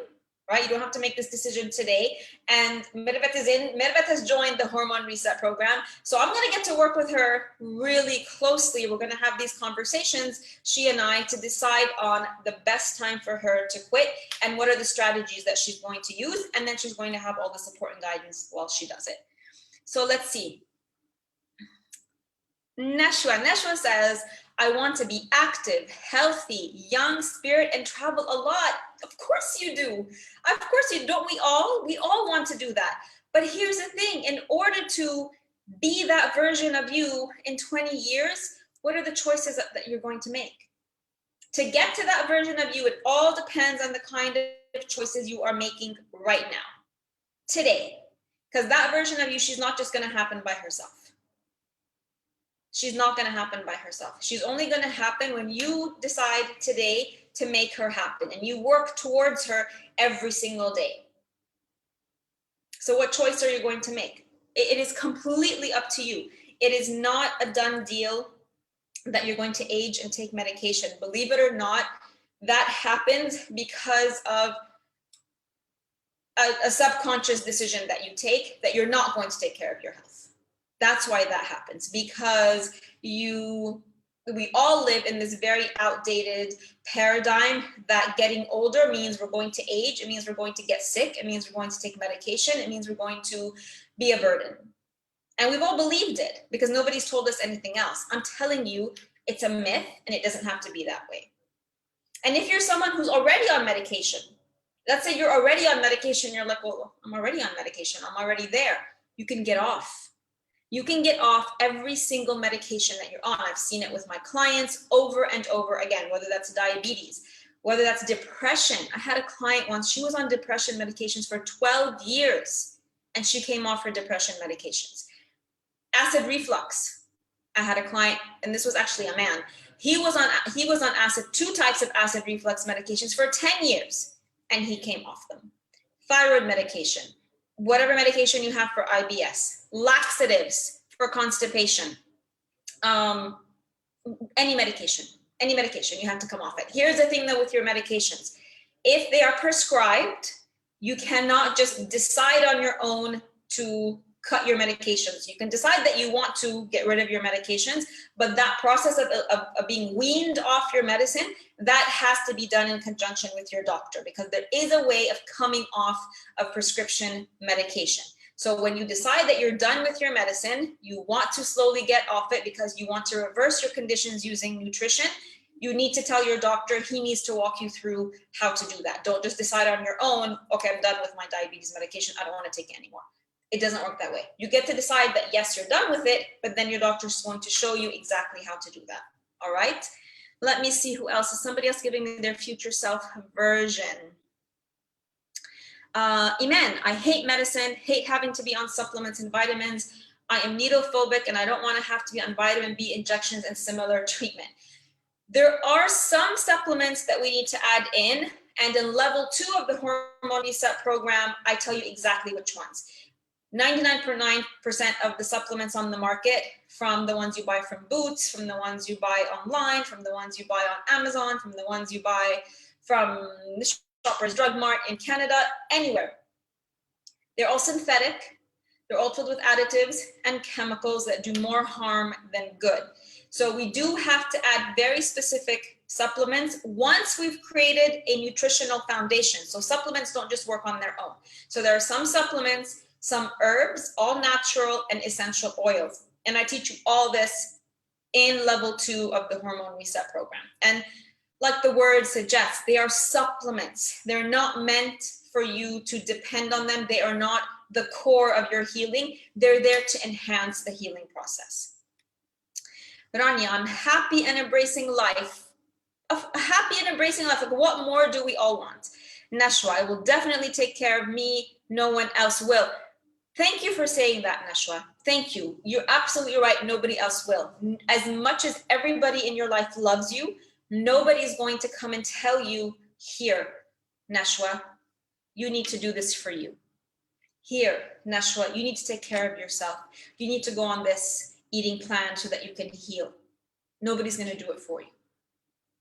A: right? You don't have to make this decision today. And Mirvat has joined the Hormone Reset program. So I'm going to get to work with her really closely. We're going to have these conversations, she and I, to decide on the best time for her to quit and what are the strategies that she's going to use. And then she's going to have all the support and guidance while she does it. So let's see. Neshwa says, I want to be active, healthy, young spirit, and travel a lot. Of course you do. Of course you don't. We all want to do that. But here's the thing, in order to be that version of you in 20 years, what are the choices that you're going to make? To get to that version of you, it all depends on the kind of choices you are making right now, today. Because that version of you, she's not just going to happen by herself. She's not going to happen by herself. She's only going to happen when you decide today to make her happen, and you work towards her every single day. So what choice are you going to make? It is completely up to you. It is not a done deal that you're going to age and take medication. Believe it or not, that happens because of a subconscious decision that you take, that you're not going to take care of your health. That's why that happens, because we all live in this very outdated paradigm that getting older means we're going to age, it means we're going to get sick, it means we're going to take medication, it means we're going to be a burden. And we've all believed it because nobody's told us anything else. I'm telling you, it's a myth, and it doesn't have to be that way. And if you're someone who's already on medication, let's say you're already on medication, you're like, well, I'm already on medication, I'm already there. You can get off. You can get off every single medication that you're on. I've seen it with my clients over and over again, whether that's diabetes, whether that's depression. I had a client once, she was on depression medications for 12 years, and she came off her depression medications. Acid reflux. I had a client, and this was actually a man. He was on acid, 2 types of acid reflux medications for 10 years, and he came off them. Thyroid medication, whatever medication you have for IBS, laxatives for constipation, any medication, you have to come off it. Here's the thing though with your medications. If they are prescribed, you cannot just decide on your own to cut your medications. You can decide that you want to get rid of your medications, but that process of being weaned off your medicine, that has to be done in conjunction with your doctor, because there is a way of coming off of prescription medication. So when you decide that you're done with your medicine, you want to slowly get off it because you want to reverse your conditions using nutrition, you need to tell your doctor. He needs to walk you through how to do that. Don't just decide on your own, okay, I'm done with my diabetes medication, I don't want to take it anymore. It doesn't work that way. You get to decide that, yes, you're done with it, but then your doctor's going to show you exactly how to do that. All right. Let me see who else. Is somebody else giving me their future self version? Iman, I hate medicine, hate having to be on supplements and vitamins. I am needle phobic and I don't want to have to be on vitamin B injections and similar treatment. There are some supplements that we need to add in, and in level 2 of the Hormone Reset program, I tell you exactly which ones. 99.9% of the supplements on the market, from the ones you buy from Boots, from the ones you buy online, from the ones you buy on Amazon, from the ones you buy from Shoppers Drug Mart in Canada, anywhere, they're all synthetic. They're all filled with additives and chemicals that do more harm than good. So we do have to add very specific supplements once we've created a nutritional foundation. So supplements don't just work on their own. So there are some supplements, some herbs, all natural, and essential oils. And I teach you all this in level 2 of the Hormone Reset program. And like the word suggests, they are supplements. They're not meant for you to depend on them. They are not the core of your healing. They're there to enhance the healing process. Rania, I'm happy and embracing life. Happy and embracing life. Like, what more do we all want? Nashwa, I will definitely take care of me. No one else will. Thank you for saying that, Nashwa. Thank you. You're absolutely right. Nobody else will. As much as everybody in your life loves you, nobody's going to come and tell you, here, Nashwa, you need to do this for you. Here, Nashwa, you need to take care of yourself. You need to go on this eating plan so that you can heal. Nobody's going to do it for you.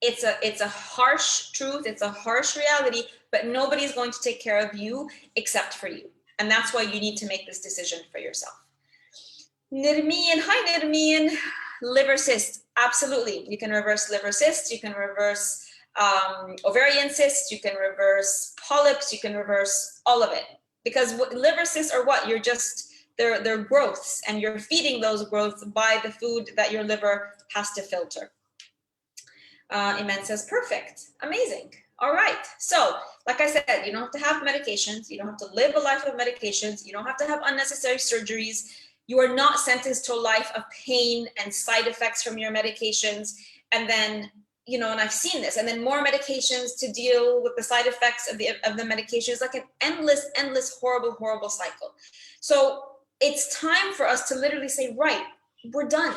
A: It's a harsh truth. It's a harsh reality, but nobody's going to take care of you except for you. And that's why you need to make this decision for yourself. Nirmeen, hi Nirmeen. Liver cyst, absolutely. You can reverse liver cysts. You can reverse ovarian cysts. You can reverse polyps. You can reverse all of it. Because liver cysts are what? You're just, they're growths, and you're feeding those growths by the food that your liver has to filter. Iman says, perfect, amazing. All right, so like I said, you don't have to have medications. You don't have to live a life of medications. You don't have to have unnecessary surgeries. You are not sentenced to a life of pain and side effects from your medications. And then, you know, and I've seen this, and then more medications to deal with the side effects of the medications, like an endless, horrible cycle. So it's time for us to literally say, right, we're done.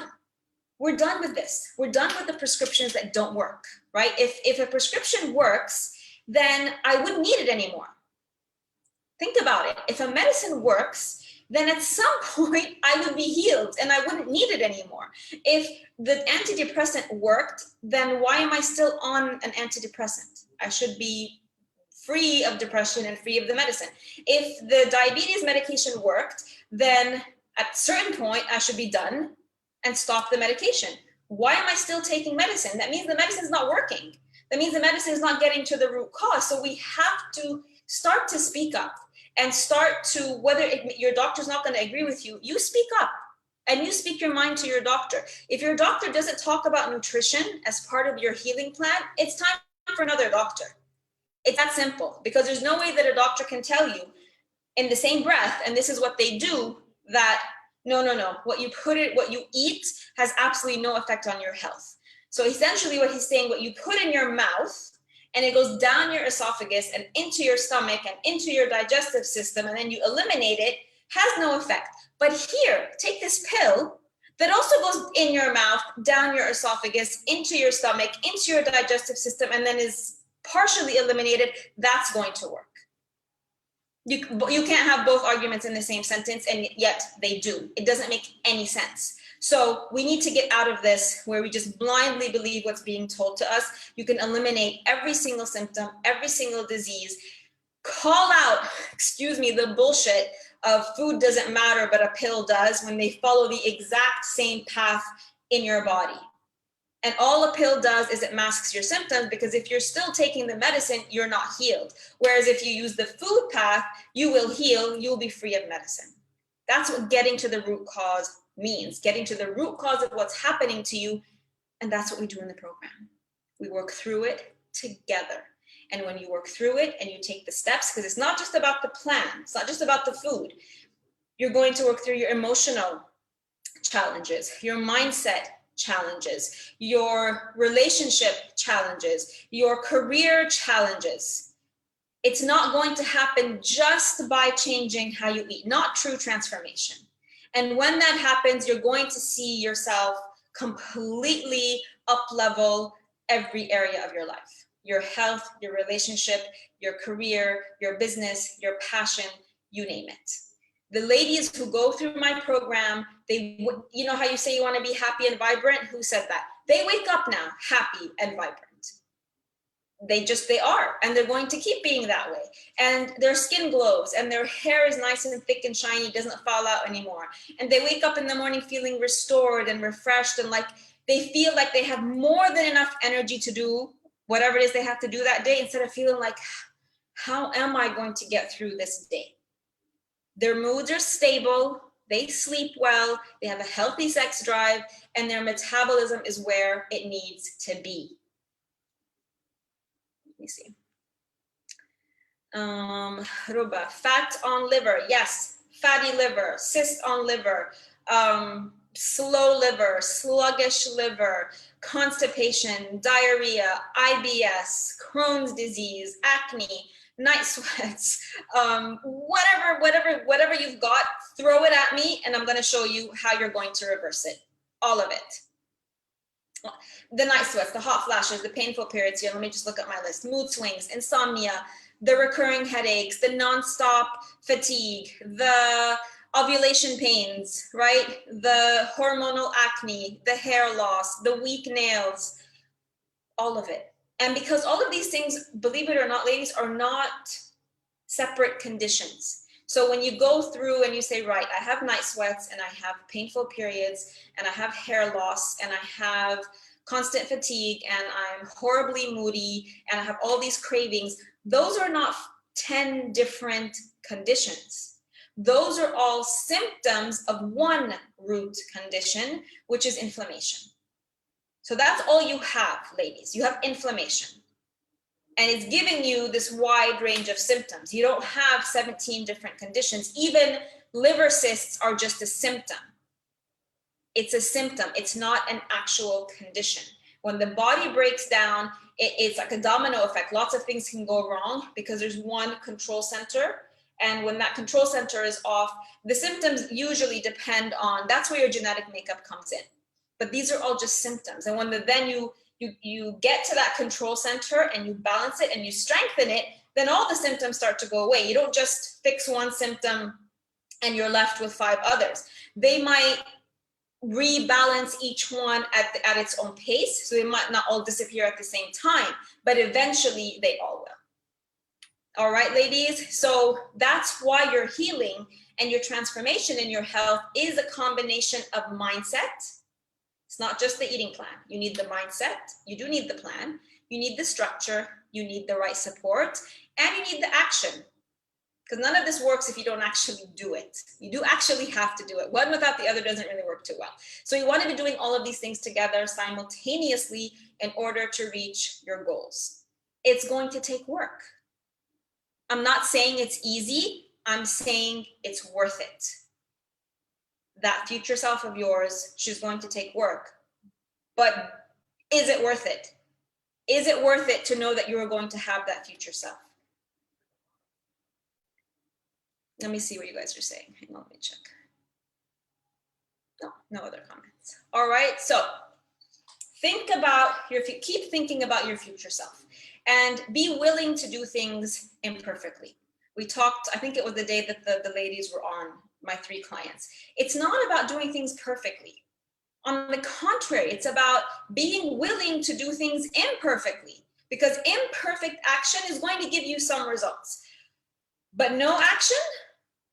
A: We're done with this. We're done with the prescriptions that don't work, right? If a prescription works, then I wouldn't need it anymore. Think about it. If a medicine works, then at some point I would be healed and I wouldn't need it anymore. If the antidepressant worked, then why am I still on an antidepressant? I should be free of depression and free of the medicine. If the diabetes medication worked, then at a certain point I should be done and stop the medication. Why am I still taking medicine? That means the medicine is not working. That means the medicine is not getting to the root cause. So we have to start to speak up and start to, whether your doctor's not going to agree with you, you speak up and you speak your mind to your doctor. If your doctor doesn't talk about nutrition as part of your healing plan, it's time for another doctor. It's that simple, because there's no way that a doctor can tell you in the same breath, and this is what they do, that no, what you eat has absolutely no effect on your health. So essentially what he's saying, what you put in your mouth and it goes down your esophagus and into your stomach and into your digestive system, and then you eliminate it, has no effect. But here, take this pill that also goes in your mouth, down your esophagus, into your stomach, into your digestive system, and then is partially eliminated. That's going to work. You can't have both arguments in the same sentence, and yet they do. It doesn't make any sense. So we need to get out of this where we just blindly believe what's being told to us. You can eliminate every single symptom, every single disease. Call out, excuse me, the bullshit of food doesn't matter, but a pill does, when they follow the exact same path in your body. And all a pill does is it masks your symptoms, because if you're still taking the medicine, you're not healed. Whereas if you use the food path, you will heal, you'll be free of medicine. That's what getting to the root cause means, getting to the root cause of what's happening to you. And that's what we do in the program. We work through it together. And when you work through it and you take the steps, because it's not just about the plan, it's not just about the food. You're going to work through your emotional challenges, your mindset challenges, your relationship challenges, your career challenges. It's not going to happen just by changing how you eat, not true transformation. And when that happens, you're going to see yourself completely up-level every area of your life. Your health, your relationship, your career, your business, your passion, you name it. The ladies who go through my program, they, you know how you say you want to be happy and vibrant? Who said that? They wake up now happy and vibrant. they are, and they're going to keep being that way. And their skin glows and their hair is nice and thick and shiny, doesn't fall out anymore. And they wake up in the morning feeling restored and refreshed, and like they feel like they have more than enough energy to do whatever it is they have to do that day, instead of feeling like, how am I going to get through this day? Their moods are stable, they sleep well, they have a healthy sex drive, and their metabolism is where it needs to be. Let me see. Ruba, fat on liver. Yes, fatty liver, cyst on liver, slow liver, sluggish liver, constipation, diarrhea, IBS, Crohn's disease, acne, night sweats, whatever you've got, throw it at me and I'm going to show you how you're going to reverse it. All of it. The night sweats, the hot flashes, the painful periods here. Let me just look at my list. Mood swings, insomnia, the recurring headaches, the nonstop fatigue, the ovulation pains, right? The hormonal acne, the hair loss, the weak nails, all of it. And because all of these things, believe it or not, ladies, are not separate conditions. So when you go through and you say, right, I have night sweats and I have painful periods and I have hair loss and I have constant fatigue and I'm horribly moody and I have all these cravings, those are not 10 different conditions. Those are all symptoms of one root condition, which is inflammation. So that's all you have, ladies. You have inflammation. And it's giving you this wide range of symptoms. You don't have 17 different conditions. Even liver cysts are just a symptom. It's a symptom. It's not an actual condition. When the body breaks down, it's like a domino effect. Lots of things can go wrong because there's one control center. And when that control center is off, the symptoms usually depend on, that's where your genetic makeup comes in. But these are all just symptoms. And when then you get to that control center and you balance it and you strengthen it, then all the symptoms start to go away. You don't just fix one symptom and you're left with 5 others. They might rebalance each one at its own pace. So they might not all disappear at the same time, but eventually they all will. All right, ladies. So that's why your healing and your transformation in your health is a combination of mindset. It's not just the eating plan. You need the mindset. You do need the plan. You need the structure. You need the right support, and you need the action. Because none of this works if you don't actually do it. You do actually have to do it. One without the other doesn't really work too well. So you want to be doing all of these things together simultaneously in order to reach your goals. It's going to take work. I'm not saying it's easy. I'm saying it's worth it. That future self of yours, she's going to take work. But is it worth it? Is it worth it to know that you are going to have that future self? Let me see what you guys are saying. Hang on, let me check. No other comments. All right, so keep thinking about your future self and be willing to do things imperfectly. We talked, I think it was the day that the ladies were on, my 3 clients. It's not about doing things perfectly. On the contrary, it's about being willing to do things imperfectly, because imperfect action is going to give you some results. But no action,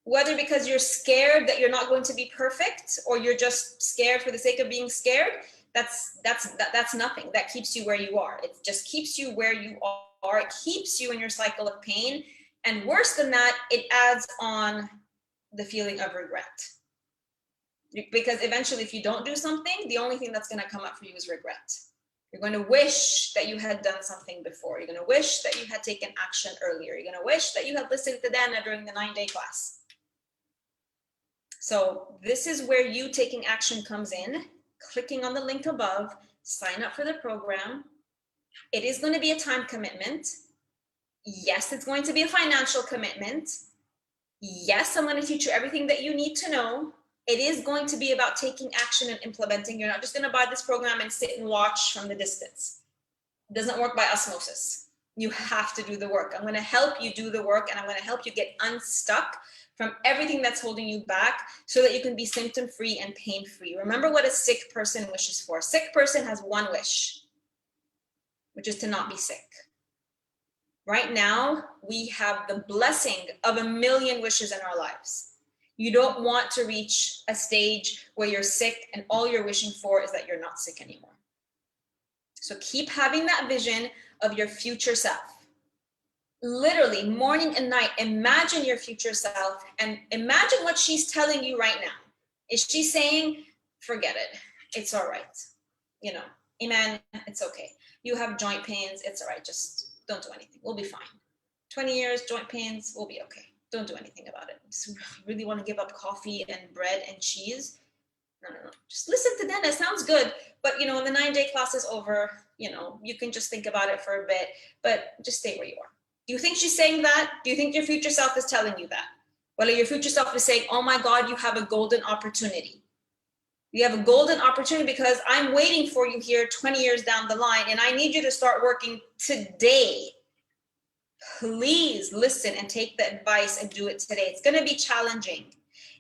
A: whether because you're scared that you're not going to be perfect or you're just scared for the sake of being scared, that's nothing. That keeps you where you are. It just keeps you where you are. It keeps you in your cycle of pain. And worse than that, it adds on the feeling of regret. Because eventually, if you don't do something, the only thing that's going to come up for you is regret. You're going to wish that you had done something before. You're going to wish that you had taken action earlier. You're going to wish that you had listened to Dana during the 9-day class. So this is where you taking action comes in. Clicking on the link above, sign up for the program. It is going to be a time commitment. Yes, it's going to be a financial commitment. Yes, I'm going to teach you everything that you need to know. It is going to be about taking action and implementing. You're not just going to buy this program and sit and watch from the distance. It doesn't work by osmosis. You have to do the work. I'm going to help you do the work, and I'm going to help you get unstuck from everything that's holding you back so that you can be symptom-free and pain-free. Remember what a sick person wishes for. A sick person has one wish, which is to not be sick. Right now, we have the blessing of 1,000,000 wishes in our lives. You don't want to reach a stage where you're sick and all you're wishing for is that you're not sick anymore. So keep having that vision of your future self. Literally, morning and night, imagine your future self and imagine what she's telling you right now. Is she saying, forget it, it's all right, you know, Iman, it's okay. You have joint pains, it's all right, just don't do anything, we'll be fine. 20 years, joint pains, we'll be okay. Don't do anything about it. Just really want to give up coffee and bread and cheese? No. Just listen to Dana, sounds good. But you know, when the 9-day class is over, you know, you can just think about it for a bit, but just stay where you are. Do you think she's saying that? Do you think your future self is telling you that? Well, your future self is saying, oh my God, you have a golden opportunity. You have a golden opportunity because I'm waiting for you here 20 years down the line and I need you to start working today. Please listen and take the advice and do it today. It's going to be challenging.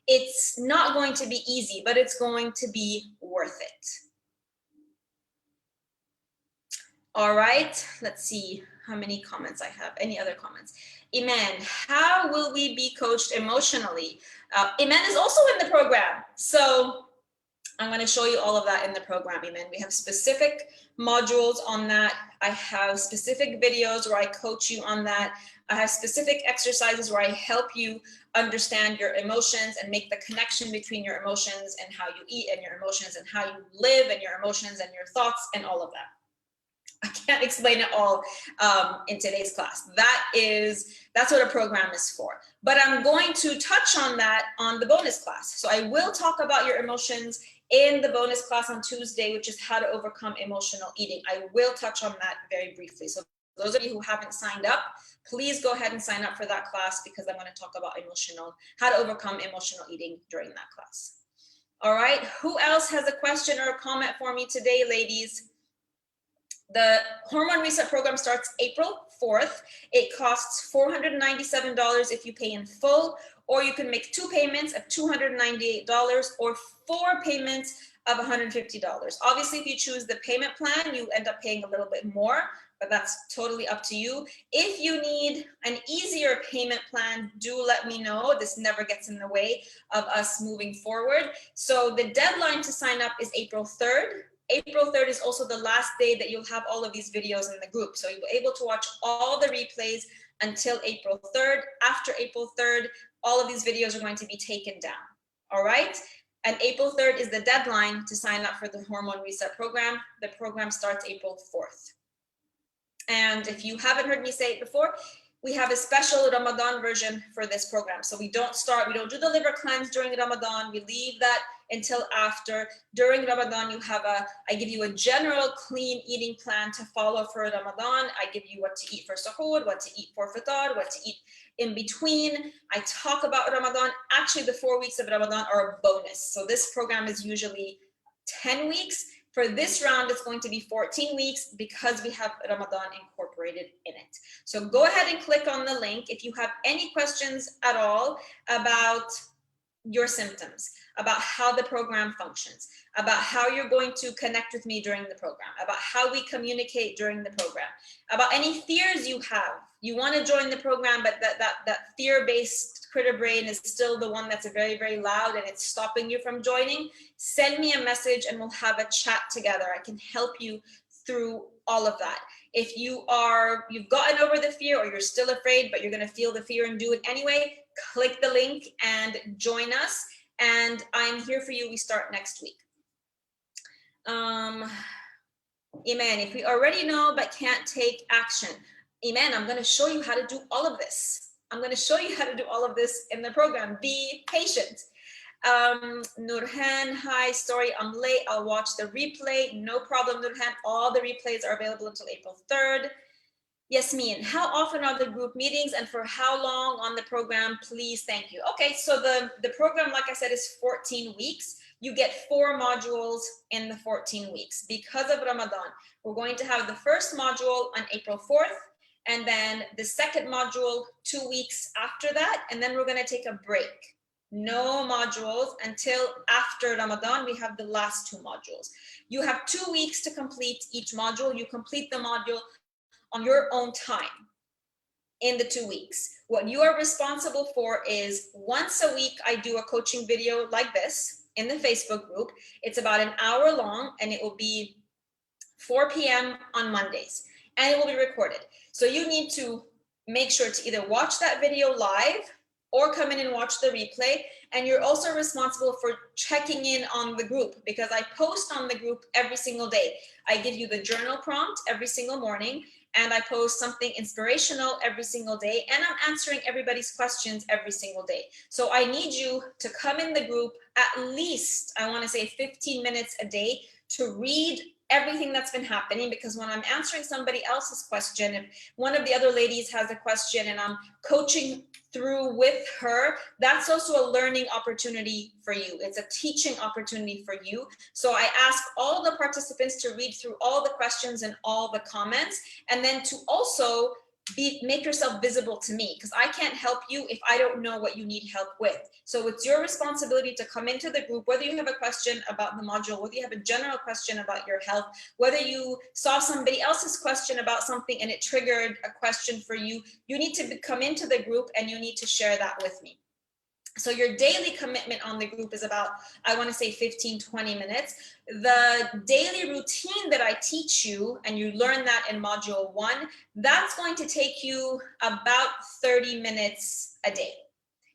A: It's not going to be easy, but it's going to be worth it. All right, let's see how many comments I have. Any other comments? Iman, how will we be coached emotionally? Iman is also in the program. So I'm going to show you all of that in the program, Iman. We have specific modules on that. I have specific videos where I coach you on that. I have specific exercises where I help you understand your emotions and make the connection between your emotions and how you eat and your emotions and how you live and your emotions and your thoughts and all of that. I can't explain it all in today's class. That's what a program is for. But I'm going to touch on that on the bonus class. So I will talk about your emotions in the bonus class on Tuesday, which is how to overcome emotional eating. I will touch on that very briefly. So those of you who haven't signed up, please go ahead and sign up for that class because I'm going to talk about how to overcome emotional eating during that class. All right, who else has a question or a comment for me today, ladies? The Hormone Reset program starts April 4th. It costs $497 if you pay in full, or you can make 2 payments of $298 or 4 payments of $150. Obviously, if you choose the payment plan, you end up paying a little bit more, but that's totally up to you. If you need an easier payment plan, do let me know. This never gets in the way of us moving forward. So the deadline to sign up is April 3rd. April 3rd is also the last day that you'll have all of these videos in the group. So you'll be able to watch all the replays until April 3rd. After April 3rd, all of these videos are going to be taken down. All right? And April 3rd is the deadline to sign up for the Hormone Reset program. The program starts April 4th. And if you haven't heard me say it before, we have a special Ramadan version for this program. So we don't do the liver cleanse during Ramadan. We leave that until after. During Ramadan, I give you a general clean eating plan to follow for Ramadan. I give you what to eat for suhoor, what to eat for iftar, what to eat in between. I talk about Ramadan. Actually, the 4 weeks of Ramadan are a bonus. So this program is usually 10 weeks. For this round, it's going to be 14 weeks because we have Ramadan incorporated in it. So go ahead and click on the link. If you have any questions at all about your symptoms, about how the program functions, about how you're going to connect with me during the program, about how we communicate during the program, about any fears you have. You want to join the program, but that fear-based critter brain is still the one that's very, very loud and it's stopping you from joining. Send me a message and we'll have a chat together. I can help you through all of that. If you've gotten over the fear or you're still afraid, but you're going to feel the fear and do it anyway, click the link and join us. And I'm here for you. We start next week. Iman, if we already know but can't take action, Iman, I'm going to show you how to do all of this. I'm going to show you how to do all of this in the program. Be patient. Nurhan, hi, sorry, I'm late. I'll watch the replay. No problem, Nurhan. All the replays are available until April 3rd. Yasmin, how often are the group meetings and for how long on the program? Please, thank you. Okay, so the program, like I said, is 14 weeks. You get 4 modules in the 14 weeks. Because of Ramadan, we're going to have the first module on April 4th, and then the second module 2 weeks after that, and then we're going to take a break. No modules until after Ramadan. We have the last 2 modules. You have 2 weeks to complete each module. You complete the module on your own time. in the 2 weeks. What you are responsible for is once a week, I do a coaching video like this in the Facebook group. It's about an hour long and it will be 4 p.m. on Mondays and it will be recorded. So you need to make sure to either watch that video live or come in and watch the replay. And you're also responsible for checking in on the group because I post on the group every single day. I give you the journal prompt every single morning and I post something inspirational every single day and I'm answering everybody's questions every single day. So I need you to come in the group at least, I want to say 15 minutes a day to read everything that's been happening, because when I'm answering somebody else's question, if one of the other ladies has a question and I'm coaching through with her, that's also a learning opportunity for you. It's a teaching opportunity for you. So I ask all the participants to read through all the questions and all the comments, and then to also make yourself visible to me, because I can't help you if I don't know what you need help with. So it's your responsibility to come into the group, whether you have a question about the module, whether you have a general question about your health, whether you saw somebody else's question about something and it triggered a question for you, you need to come into the group and you need to share that with me. So your daily commitment on the group is about, I want to say 15, 20 minutes. The daily routine that I teach you, and you learn that in module 1, that's going to take you about 30 minutes a day.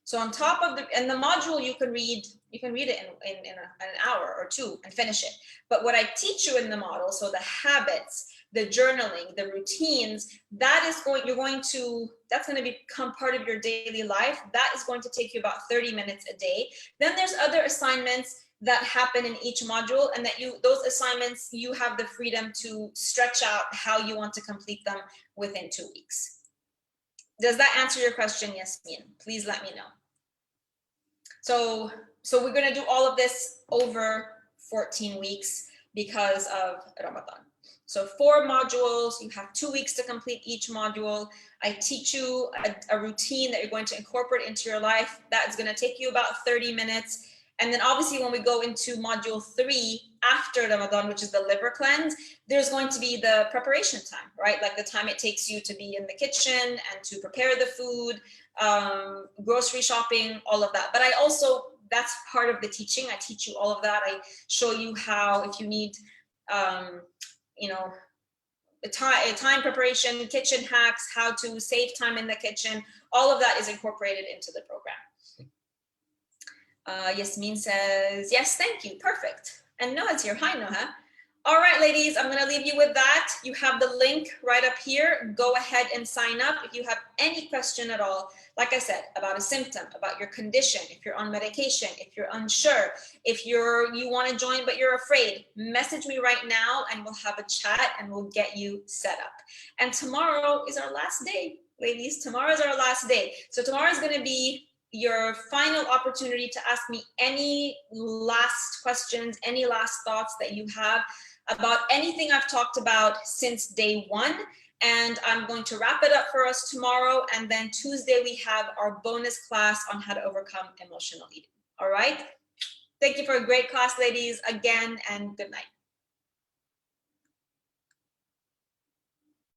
A: So on top of the module, you can read it in an hour or 2 and finish it. But what I teach you in the model, so the habits, the journaling, the routines, that's going to become part of your daily life. That is going to take you about 30 minutes a day. Then there's other assignments that happen in each module, and those assignments, you have the freedom to stretch out how you want to complete them within 2 weeks. Does that answer your question, Yasmin? Please let me know. So we're going to do all of this over 14 weeks because of Ramadan. So 4 modules, you have 2 weeks to complete each module. I teach you a routine that you're going to incorporate into your life. That is going to take you about 30 minutes. And then obviously when we go into module 3 after Ramadan, which is the liver cleanse, there's going to be the preparation time, right? Like the time it takes you to be in the kitchen and to prepare the food, grocery shopping, all of that. But that's part of the teaching. I teach you all of that. I show you how, if you need, time preparation, kitchen hacks, how to save time in the kitchen, all of that is incorporated into the program. Yasmin says, yes, thank you, perfect. And Noha's here, hi Noha. All right, ladies, I'm gonna leave you with that. You have the link right up here. Go ahead and sign up if you have any question at all. Like I said, about a symptom, about your condition, if you're on medication, if you're unsure, if you wanna join but you're afraid, message me right now and we'll have a chat and we'll get you set up. And tomorrow is our last day, ladies. Tomorrow is our last day. So tomorrow is gonna be your final opportunity to ask me any last questions, any last thoughts that you have about anything I've talked about since day 1. And I'm going to wrap it up for us tomorrow. And then Tuesday, we have our bonus class on how to overcome emotional eating. All right. Thank you for a great class, ladies, again, and good night.